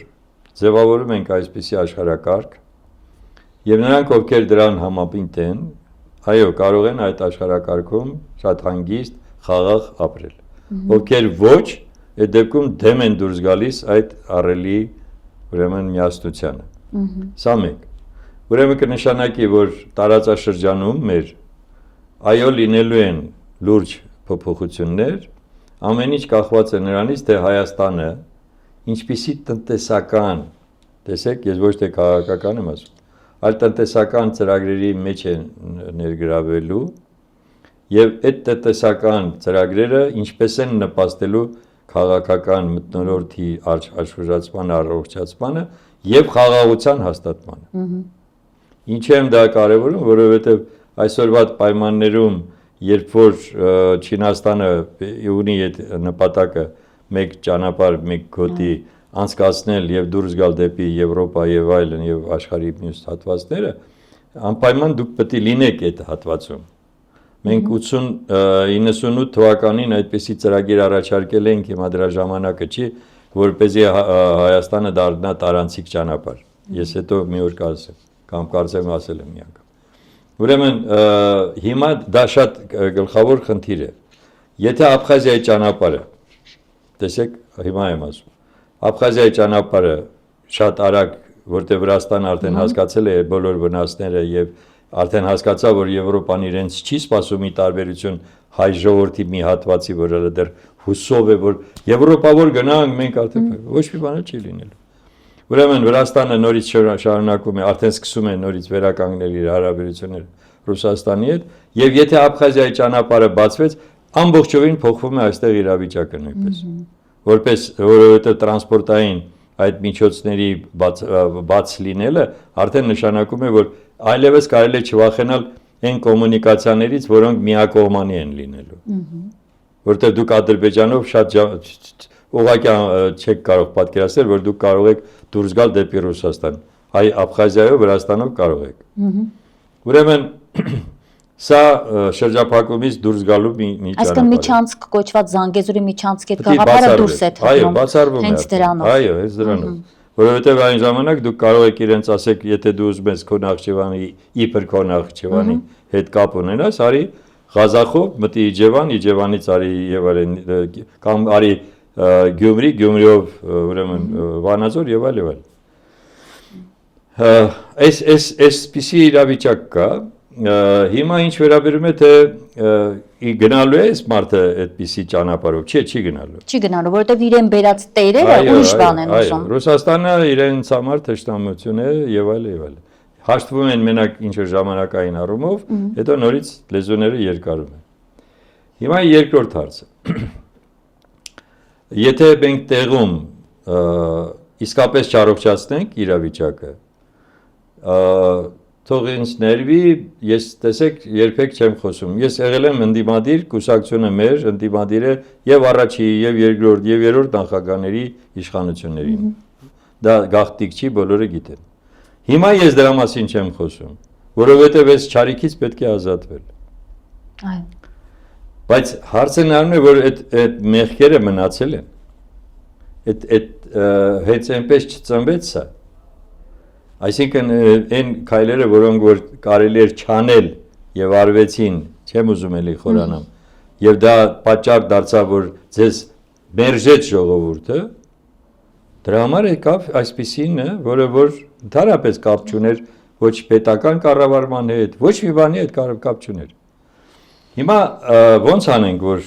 ձևավորում ենք այսպիսի աշխարհակարգ, եւ նրանք, ովքեր դրան համապինդ են, այո, կարող են այդ աշխարհակարգում շատ հանգիստ, խաղաղ ապրել։ Ովքեր ոչ, այդ դեպքում դեմ են դուրս գալիս այդ ահռելի ուրեմն միասնությանը։ Սա մեկ։ Ուրեմն կնշանակի, որ տարածաշրջանում մեր այո լինելու են լուրջ փոփոխություններ, ամեն ինչ կախված է նրանից, թե Հայաստանը ինչպիսի տնտեսական, տեսեք, ես ոչ թե քաղաքական եմ ասում, այլ տնտեսական ծրագրերի մեջ է ներգրավելու եւ այդ տնտեսական ծրագրերը ինչպես են նպաստելու քաղաքական մթնոլորտի աշխուժացման առողջացմանը եւ խաղաղության հաստատմանը։ Ինչ եմ դա կարևորում, որովհետեւ այսօրվա պայմաններում, երբ որ Չինաստանը ունի այդ նպատակը մեկ ճանապարհ, մեկ գոտի անցկացնել եւ դուրս գալ դեպի Եվրոպա եւ այլն եւ աշխարհի մյուս հատվածները, անպայման դուք պետք է լինեք այդ հատվածում։ Մենք 98 թվականին այդպիսի ծրագիր առաջարկել ենք, հիմա դրա ժամանակը չի, որպեսզի Հայաստանը դառնա տարանցիկ ճանապարհ։ Ես հետո մի օր կասեմ, կամ կարծեմ ասել եմ մի անգամ։ Ուրեմն հիմա դա շատ գլխավոր խնդիր է։ Եթե Աբխազիայի ճանապարհը, տեսեք, հիմա եմ ասում, Աբխազիայի ճանապարհը շատ արագ, որտեղ Վրաստանը արդեն հասկացել է բոլոր վնասները եւ արդեն հասկացավ, որ Եվրոպան իրենց չի սպասում ի տարբերություն հայ ժողովրդի մի հատվածի, որ հələ դեռ հուսով է, որ Եվրոպավոր գնանք, մենք արդեն ոչ մի բան չի լինելու։ Ուրեմն Վրաստանը նորից շարունակում է, արդեն սկսում է նորից վերականգնել իր հարաբերությունները Ռուսաստանի հետ, եւ եթե Աբխազիայի ճանապարհը բացվեց, ամբողջովին փոխվում է այստեղ իրավիճակը նույնպես։ Որովհետեւ տրանսպորտային այդ միջոցների բաց լինելը արդեն նշանակում է, որ այլևս կարելի է չվախենալ այն կոմունիկացիաներից, որոնք միակողմանի են լինելու։ Որտեղ դուք Ադրբեջանով շատ ուղղակի չեք կարող պատկերացնել, որ դուք կարող եք դուրս գալ դեպի Ռուսաստան։ Հայ Աբխազիայով, Վրաստանով կարող եք։ Ուրեմն սա շրջափակումից դուրս գալու մի ճանապարհ է։ Այսինքն միջանցք կոչված Զանգեզուրի միջանցքի այդ գաղափարը դուրս է թողնում։ Այո, բացառվում է։ Հենց դրանով։ Այո, հենց դրանով։ Որովհետև այն ժամանակ դուք կարող եք իրենց ասեք, եթե դու ուզում ես քո Նախճեվանի, իբր քո Նախճեվանի հետ կապ ունենաս, արի Ղազախով մտի Իջևան, Իջևանից արի եւ այլն, կամ արի Գյումրի, Գյումրիով ուրեմն Վանաձոր եւ այլ եւ այլ։ Այսպիսի իրավիճակ կա, հիմա ինչ վերաբերում է թե գնալու է այս մարդը այդպիսի ճանապարհով, չի գնալու։ Չի գնալու, որովհետև իրեն բերած տերերը ուրիշ բան են ուզում։ Ռուսաստանը իրենց համար թշնամություն է եւ այլ եւ այլ։ Հաշտվում են մենակ ինչ որ ժամանակային առումով, հետո նորից լեզուները երկարում են։ Հիմա երկրորդ հարցը։ Եթե մենք տեղում իսկապես չառողջացնենք իրավիճակը, թող ինձ ներվի, ես տեսեք երբեք չեմ խոսում։ Ես եղել եմ ընդդիմադիր, կուսակցությունը մեր ընդդիմադիր է եւ առաջի եւ երկրորդ եւ երրորդ նախագահների իշխանություններին։ Դա գաղտնիք չի, բոլորը գիտեն։ Հիմա ես դրա մասին չեմ խոսում, որովհետեւ այս չարիքից պետք է ազատվել։ Այո։ Բայց հարցը նրան է, որ այդ մեղքերը մնացել են։ Այդ հենց այնպես չծնվեց սա։ Այսինքն այն քայլերը, որոնք որ կարելի էր չանել եւ արվեցին, չեմ ուզում էլի խորանամ, եւ դա պատճառ դարձավ, որ ձեզ մերժեց ժողովուրդը, դրա համար եկավ այսպիսին, որը որ ընդհանրապես կապ չուներ ոչ պետական կառավարման հետ, ոչ մի բանի հետ կապ չուներ։ Հիմա ո՞նց անենք, որ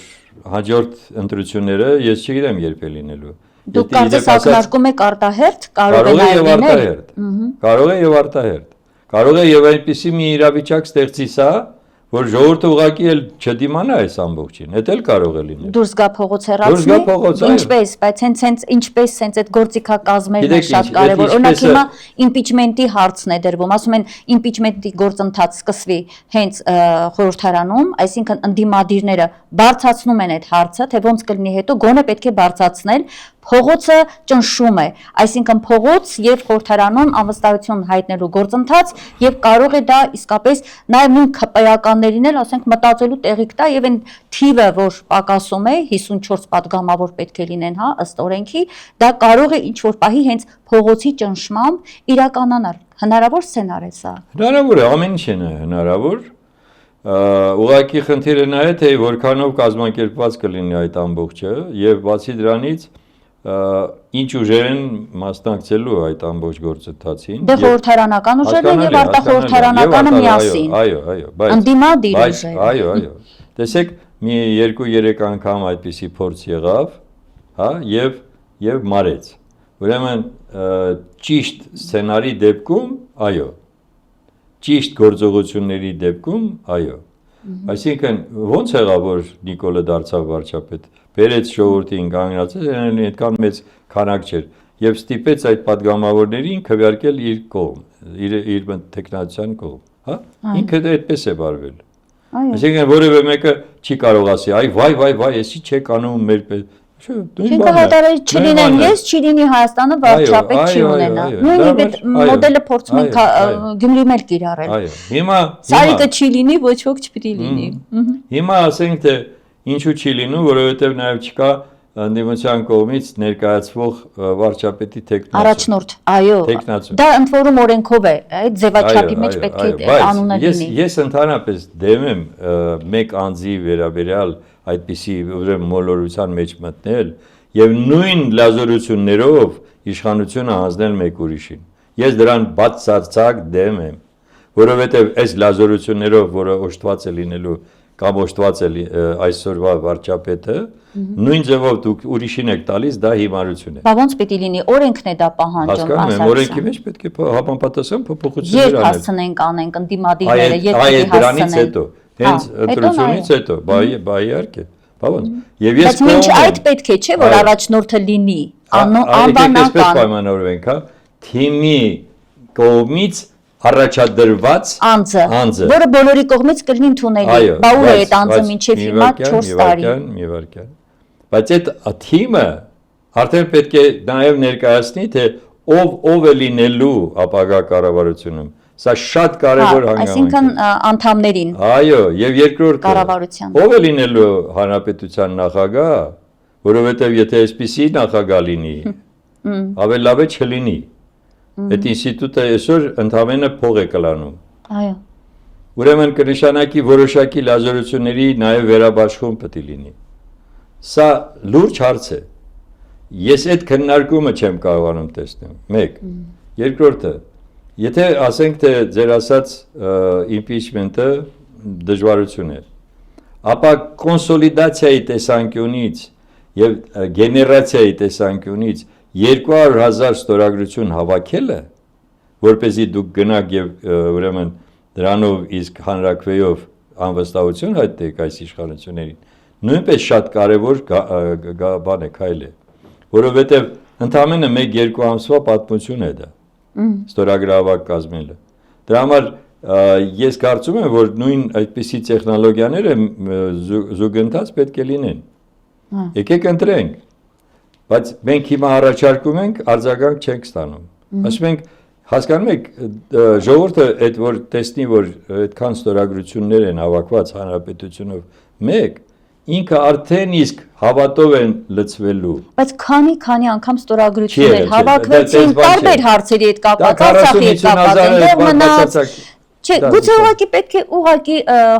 հաջորդ ընտրությունները ես չգիտեմ երբ է լինելու։ Դուք կարծես ակնարկում եք արտահերթ, կարող է նաև լինել։ Կարող է եւ արտահերթ։ Կարող է եւ այնպիսի մի իրավիճակ ստեղծի սա, որ ժողովուրդը ուղղակի էլ չդիմանա այս ամբողջին, դա էլ կարող է լինել։ Դուրս գա փողոց հեռացնի։ Ինչպես, բայց հենց ինչպես հենց այդ գործիքակազմերն են շատ կարևոր։ Օրինակ հիմա իմպիչմենտի հարցն է դրվում, ասում են իմպիչմենտի գործընթաց սկսվի հենց խորհրդարանում, այսինքն ընդդիմադիրները բարձրացնում են այդ հարցը, թե ոնց կլինի հետո, գոնե պետք է բարձրացնել, փողոցը ճնշում է, այսինքն փողոց եւ խորհրդարանում անվստահություն հայտնելու գործընթաց եւ կարող է դա իսկապես նաեւ նույն ԿՊԵ-ականներին էլ, ասենք, մտածելու տեղիք տա եւ այն թիվը, որ պակասում է 54 падգամավոր պետք է լինեն, հա, ըստ օրենքի, դա կարող է ինչ որ պահի հենց փողոցի ճնշմամբ իրականանալ։ Հնարավոր սցենար է սա։ Հնարավոր է, ամեն ինչ է հնարավոր։ Ուղղակի խնդիրը նա է, թե որքանով կազմակերպված կլինի այդ ամբողջը եւ բացի դրանից ինչ ուժեր են մասնակցելու այդ ամբողջ գործընթացին։ Դե խորհրդարանական ուժերն են եւ արտախորհրդարանականը միասին։ Այո, բայց ընդդիմադիր ուժեր։ Այո։ Տեսեք, մի 2-3 անգամ այդպիսի փորձ եղավ, հա, եւ մարեց։ Ուրեմն ճիշտ սցենարի դեպքում, այո, ճիշտ գործողությունների դեպքում, այո։ Այսինքն ո՞նց եղավ որ Նիկոլը դարձավ վարչապետ։ Բերեց ժողովրդին կանգնացրեց, այդքան մեծ քանակ չէր եւ ստիպեց այդ падգամավորներին քվեարկել իր կողմ, իր տեխնացիան կողմ, հա։ Ինքը այդպես է վարվել։ Այսինքն որևէ մեկը չի կարող ասի, այ վայ, էսի չեք անում մեր Չինքը հայտարարի չլինեն ես, չի լինի Հայաստանը վարչապետ չի ունենա։ Նույնիսկ այդ մոդելը փորձում ենք Գյումրիում էլ կիրառել։ Այո, հիմա Սարիկը չի լինի, ոչ ոք չպիտի լինի։ Հիմա ասենք թե ինչու չի լինում, որովհետև նաև չկա ընդդիմության կողմից ներկայացվող վարչապետի տեխնացու։ Առաջնորդ, այո։ Դա ընդ որում օրենքով է, այդ ձևաչափի մեջ պետք է անունը լինի։ Ես ընդհանրապես դեմ եմ մեկ անձի վերաբերյալ այդպիսի ուրեմն մոլորության մեջ մտնել եւ նույն լազորություններով իշխանությունը հանձնել մեկ ուրիշին։ Ես դրան բացարձակ դեմ եմ, որովհետեւ այս լազորություններով, որը օժտված է լինելու կամ օժտված է այսօրվա վարչապետը, նույն ձևով դուք ուրիշին եք տալիս, դա հիմարություն է։ Բա ոնց պիտի լինի, օրենքն է դա պահանջում, հասկանում եմ, օրենքի մեջ պետք է համապատասխան փոփոխություններ անել։ Երբ հասցնենք անենք ընդդիմադիրները, երբ պիտի հասցնենք։ Հենց ընտրությունից հետո, բա իհարկե, բա ոնց։ Եվ ես Բայց մինչ այդ պետք է, չէ, որ առաջնորդը լինի, անվանական։ Այսպես պայմանավորվենք, հա, թիմի կողմից առաջադրված անձը, որը բոլորի կողմից կլինի ընդունելի։ Բա ուր է այդ անձը մինչև հիմա 4 տարի։ Մի վարքյան։ Բայց այդ թիմը արդեն պետք է նաև ներկայացնի, թե ով է լինելու ապագա կառավարությունում։ Սա շատ կարևոր հանգամանք է։ Այսինքն անդամներին։ Այո, եւ երկրորդը կառավարության։ Ով է լինելու հանրապետության նախագահ, որովհետեւ եթե այսպիսի նախագահ լինի, ավելի լավ է չլինի։ Այդ ինստիտուտը այսօր ընդհանրապես փող է կլանում։ Այո։ Ուրեմն կնշանակի որոշակի լազորությունների նաև վերաբաշխում պետք է լինի։ Սա լուրջ հարց է։ Ես այդ քննարկումը չեմ կարողանում տեսնել։ 1. Երկրորդը, եթե ասենք թե ձեր ասած impeachment-ը դժվարություն է, ապա կոնսոլիդացիայի տեսանկյունից եւ գեներացիայի տեսանկյունից 200,000 ստորագրություն հավաքելը, որպեսզի դուք գնաք եւ ուրեմն դրանով իսկ հանրակրվեով անվստահություն հայտնեք այս իշխանություններին, նույնպես շատ կարևոր բան է, քայլ է, որովհետեւ ընդամենը 1-2 ամսվա պատմություն է դա։ Ստորագրավակ կազմելը։ Դրա համար ես կարծում եմ, որ նույն այդպիսի տեխնոլոգիաները զուգընթաց պետք է լինեն։ Եկեք ընտրենք, բայց մենք հիմա առաջարկում ենք, արձագանք չենք ստանում։ Ասում ենք, հասկանում եք, ժողովուրդը այդ որ տեսնի, որ այդքան ստորագրություններ են հավաքված հանրապետությունով, ինքը արդեն իսկ հավատով են լցվելու։ Բայց քանի անգամ ստորագրություններ հավաքվեցին տարբեր հարցերի հետ կապված, Արցախի հետ կապված, այնտեղ մնաց։ Չէ, գուցե ուղղակի պետք է ուղղակի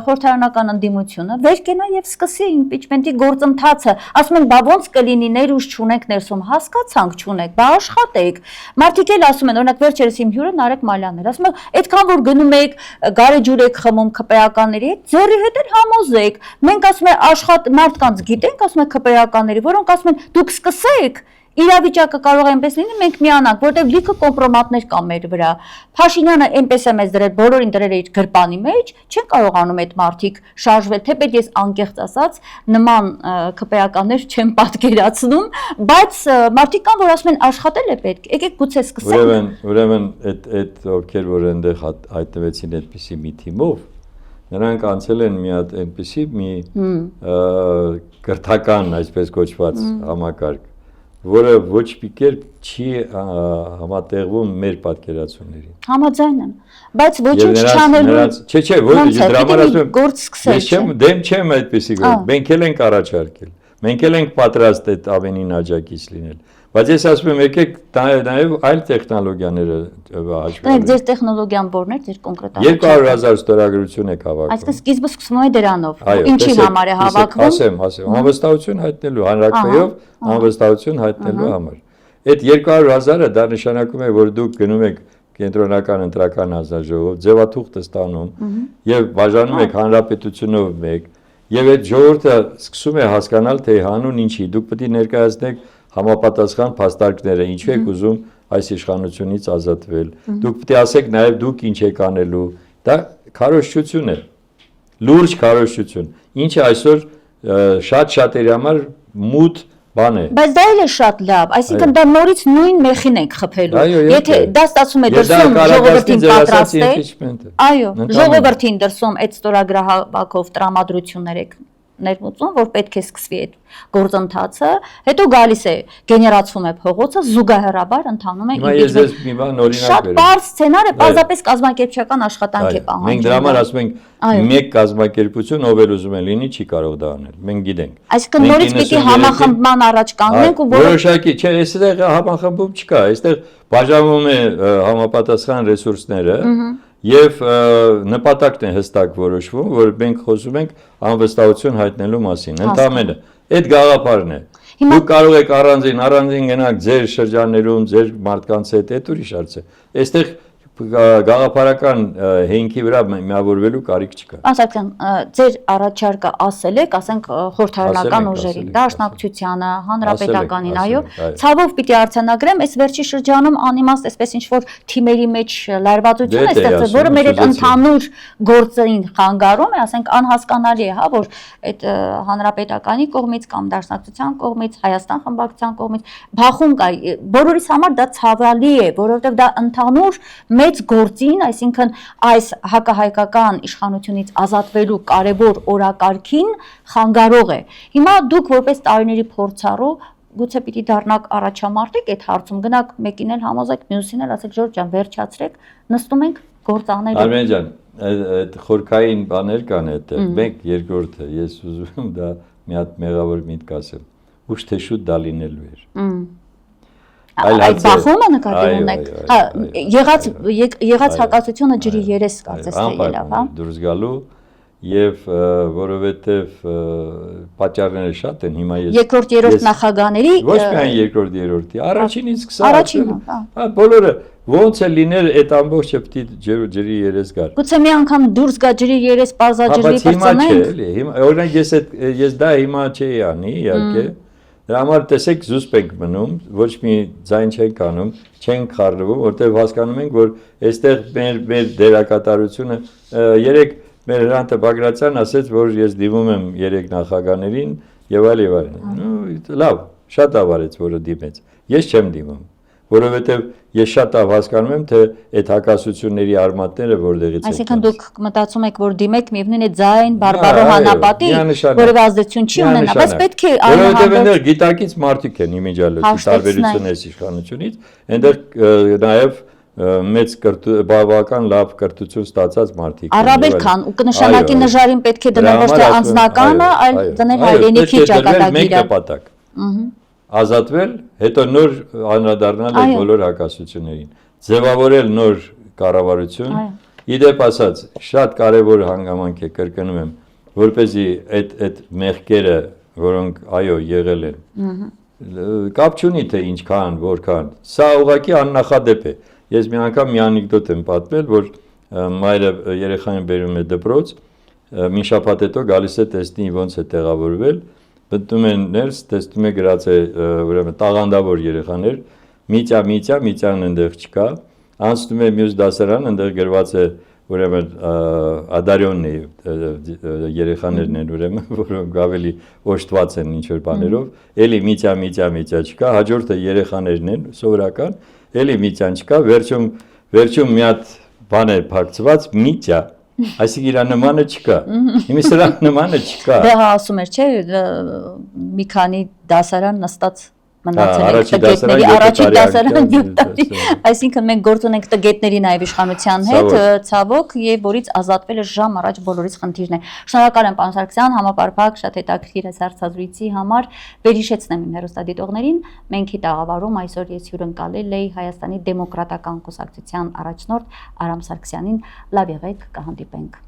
խորհրդարանական ընդդիմությունը վեր կենա եւ սկսի impeachment-ի գործընթացը։ Ասում են, բա ոնց կլինի, ներուժ չունենք ներսում, հասկացանք չունենք, բա աշխատեք։ Մարդիկ էլ ասում են, օրինակ վերջերս իմ հյուրը Նարեկ Մալյանն էր, ասում է, այդքան որ գնում եք գարեջուր եք խմում ԿՊԵ-ականների հետ, ձեռի հետ էլ համոզեք։ Մենք ասում ենք մարդկանց գիտենք, ասում ենք ԿՊԵ-ականների, որոնք ասում են, դուք սկսեք իրավիճակը կարող է այնպես լինի, մենք միանանք, որտեղ լիքը կոմպրոմատներ կա մեր վրա։ Փաշինյանը այնպես է մեզ դրել, բոլորին դրել է իր գրպանի մեջ, չեն կարողանում այդ մարդիկ շարժվել, թեպետ ես անկեղծ ասած նման ԿՊԵ-ականներ չեմ պատկերացնում, բայց մարդիկ կան, որ ասում են աշխատել է պետք, եկեք գուցե սկսենք։ Ուրեմն այդ ովքեր որ այնտեղ հայտնվեցին այդպիսի մի թիմով, նրանք անցել են մի հատ այնպիսի մի կրթական, այսպես կոչված համակարգ, որը ոչ մի կերպ չի համատեղվում մեր պատկերացումներին։ Համաձայն եմ, բայց ոչինչ չանելու։ Չէ, ոչ դրա համար ասում եմ, ես դեմ չեմ այդպիսի գործ, մենք էլ ենք առաջարկել, մենք էլ ենք պատրաստ այդ ամենին աջակից լինել, բայց ես ասում եմ, եկեք նաև այլ տեխնոլոգիաները հաշվի։ Ձեր տեխնոլոգիան որն է, ձեր կոնկրետ 200,000 ստորագրություն եք հավաքում։ Այսինքն սկիզբը սկսվում է դրանով, ինչի համար է հավաքվում։ Ասեմ, անվստահություն հայտնելու, հանրակրվեով անվստահություն հայտնելու համար։ Այդ 200,000-ը դա նշանակում է, որ դուք գնում եք կենտրոնական ընտրական հանձնաժողով, ձևաթուղթ ստանում եւ բաժանում եք հանրապետությունով մեկ, եւ այդ ժողովուրդը սկսում է հասկանալ, թե հանուն ինչի դուք պետք է ներկայացնեք համապատասխան փաստարկները, ինչու եք ուզում այս իշխանությունից ազատվել։ Դուք պետք է ասեք նաև դուք ինչ եք անելու, Դա քարոզչություն է, լուրջ քարոզչություն, ինչը այսօր շատ-շատերի համար մութ բան է։ Բայց դա էլ է շատ լավ, այսինքն դա նորից նույն մեխին ենք խփելու։ Եթե դա ստացվում է դրսում ժողովրդին պատրաստել, այո, ժողովրդին դրսում այդ ստորագրահավաքով տրամադրություններ եք ներմուծում, որ պետք է սկսվի այդ գործընթացը, հետո գալիս է գեներացվում է փողոցը, զուգահեռաբար ընթանում է շատ բարձ սցենար է, պարզապես կազմակերպչական աշխատանք է պահանջում։ Մենք դրա համար ասում ենք մեկ կազմակերպություն, ով էլ ուզում է լինի, չի կարող դա անել։ Մենք գիտենք։ Այսինքն նորից պիտի համախմբման առաջ կանգնենք ու որոշակի, չէ, այստեղ համախմբում չկա, այստեղ բաժանվում է համապատասխան ռեսուրսները եւ նպատակն է հստակ որոշվում, որ մենք խոսում ենք անվստահություն հայտնելու մասին, ընդամենը այդ գաղափարն է։ Դուք կարող եք առանձին գնաք ձեր շրջաններում, ձեր մարդկանց հետ, այդ ուրիշ հարց է։ Այստեղ գաղափարական հենքի վրա միավորվելու կարիք չկա։ Ասացան, ձեր առաջարկը ասել եք, ասենք խորհրդարանական ուժերին, դաշնակցությանը, հանրապետականին, այո, ցավով պիտի արձանագրեմ, այս վերջի շրջանում անիմաստ այսպես ինչ որ թիմերի մեջ լարվածություն է ստեղծել, որը մեր այդ ընդհանուր գործին խանգարում է, ասենք անհասկանալի է, հա, որ այդ հանրապետականի կողմից կամ դաշնակցության կողմից, Հայաստան խմբակցության կողմից բախում կա, բոլորիս համար դա ցավալի է, որովհետև դա ընդհանուր մեծ գործին, այսինքն այս հակահայկական իշխանությունից ազատվելու կարևոր օրակարգին խանգարող է։ Հիմա դուք որպես տարիների փորձառու գուցե պիտի դառնաք առաջամարտիկ այդ հարցում, գնաք մեկին էլ համոզեք, մյուսին էլ ասեք Ժորժ ջան, վերջացրեք, նստում ենք գործ անելու։ Արմեն ջան, այդ խորքային բաներ կան այդտեղ, մեկ երկրորդը, ես ուզում եմ դա մի հատ մեղավոր միտք ասեմ, ուշ թե շուտ դա լինելու էր։ Այդ բախումը նկատի ունեք, եղած հակասությունը ջրի երես կարծես թե ելավ, հա։ Դուրս գալու եւ որովհետեւ պատճառները շատ են, հիմա ես երկրորդ երրորդ նախագահների ոչ միայն երկրորդ երրորդի, առաջինից սկսած, հա, բոլորը ոնց է լինել այդ ամբողջը պիտի ջրի երես գար։ Գուցե մի անգամ դուրս գա ջրի երես բարձրաճրի պրծնենք։ Հիմա օրինակ ես դա հիմա չէի անի, իհարկե։ Դրա համար տեսեք զուսպ ենք մնում, ոչ մի ձայն չենք անում, չենք խառնվում, որտեղ հասկանում ենք, որ այստեղ մեր դերակատարությունը երեք մեր Հրանտը Բագրատյան ասեց, որ ես դիմում եմ 3 նախագահներին եւ այլ։ Լավ, շատ լավ արեց, որը դիմեց։ Ես չեմ դիմում, որովհետեւ ես շատ լավ հասկանում եմ, թե այդ հակասությունների արմատները որտեղից են։ Այսինքն դուք մտածում եք, որ դիմեք միևնույն է ձայն, բարբարո հանապատի, որևէ ազդեցություն չի ունենա, բայց պետք է որովհետեւ այնտեղ գիտակից մարդիկ են իմիջիալոց տարբերությունը այս իշխանությունից, այնտեղ նաեւ մեծ բավական լավ կրթություն ստացած մարդիկ են։ Առավել քան ու կնշանակի նժարին պետք է դնել ոչ թե անձնականը, այլ դնել հայրենիքի ճակատագիրը։ Ազատվել, հետո նոր անդրադառնալ այդ բոլոր հակասություններին, ձևավորել նոր կառավարություն։ Իդեպ ասած, շատ կարևոր հանգամանք է, կրկնում եմ, որպեսզի այդ մեղքերը, որոնք այո եղել են, կապ չունի թե ինչքան, որքան, սա ուղղակի աննախադեպ է։ Ես մի անգամ մի անեկդոտ եմ պատմել, որ մայրը երեխային բերում է դպրոց, մի շաբաթ հետո գալիս է տեսնի ոնց է տեղավորվել, մտնում են ներս, տեսնում է գրած է ուրեմն տաղանդավոր երեխաներ, Միտյան այնտեղ չկա, անցնում է մյուս դասարան, այնտեղ գրված է ուրեմն Ադարյոնն է երեխաներն են ուրեմն, որոնք ավելի օժտված են ինչ որ բաներով, էլի Միտյա չկա, հաջորդը երեխաներն են սովորական, էլի Միտյան չկա, վերջում մի հատ բան է փակցված Միտյա, այսինքն իր նմանը չկա։ Հիմա սրա նմանը չկա։ Դա ասում էր, չէ, մի քանի դասարան նստած մնացել են տգետների, առաջին դասարան 7 տարի, այսինքն մենք գործ ունենք տգետների նաև իշխանության հետ, ցավոք, եւ որից ազատվելը ժամ առաջ բոլորից խնդիրն է։ Շնորհակալ եմ, պարոն Սարգսյան, համապարփակ, շատ հետաքրքիր է հարցազրույցի համար։ Վերհիշեցնեմ իմ հեռուստադիտողներին, մենք տաղավարում այսօր ես հյուրընկալել էի Հայաստանի դեմոկրատական կուսակցության առաջնորդ Արամ Սարգսյանին։ Լավ եղեք, կհանդիպենք։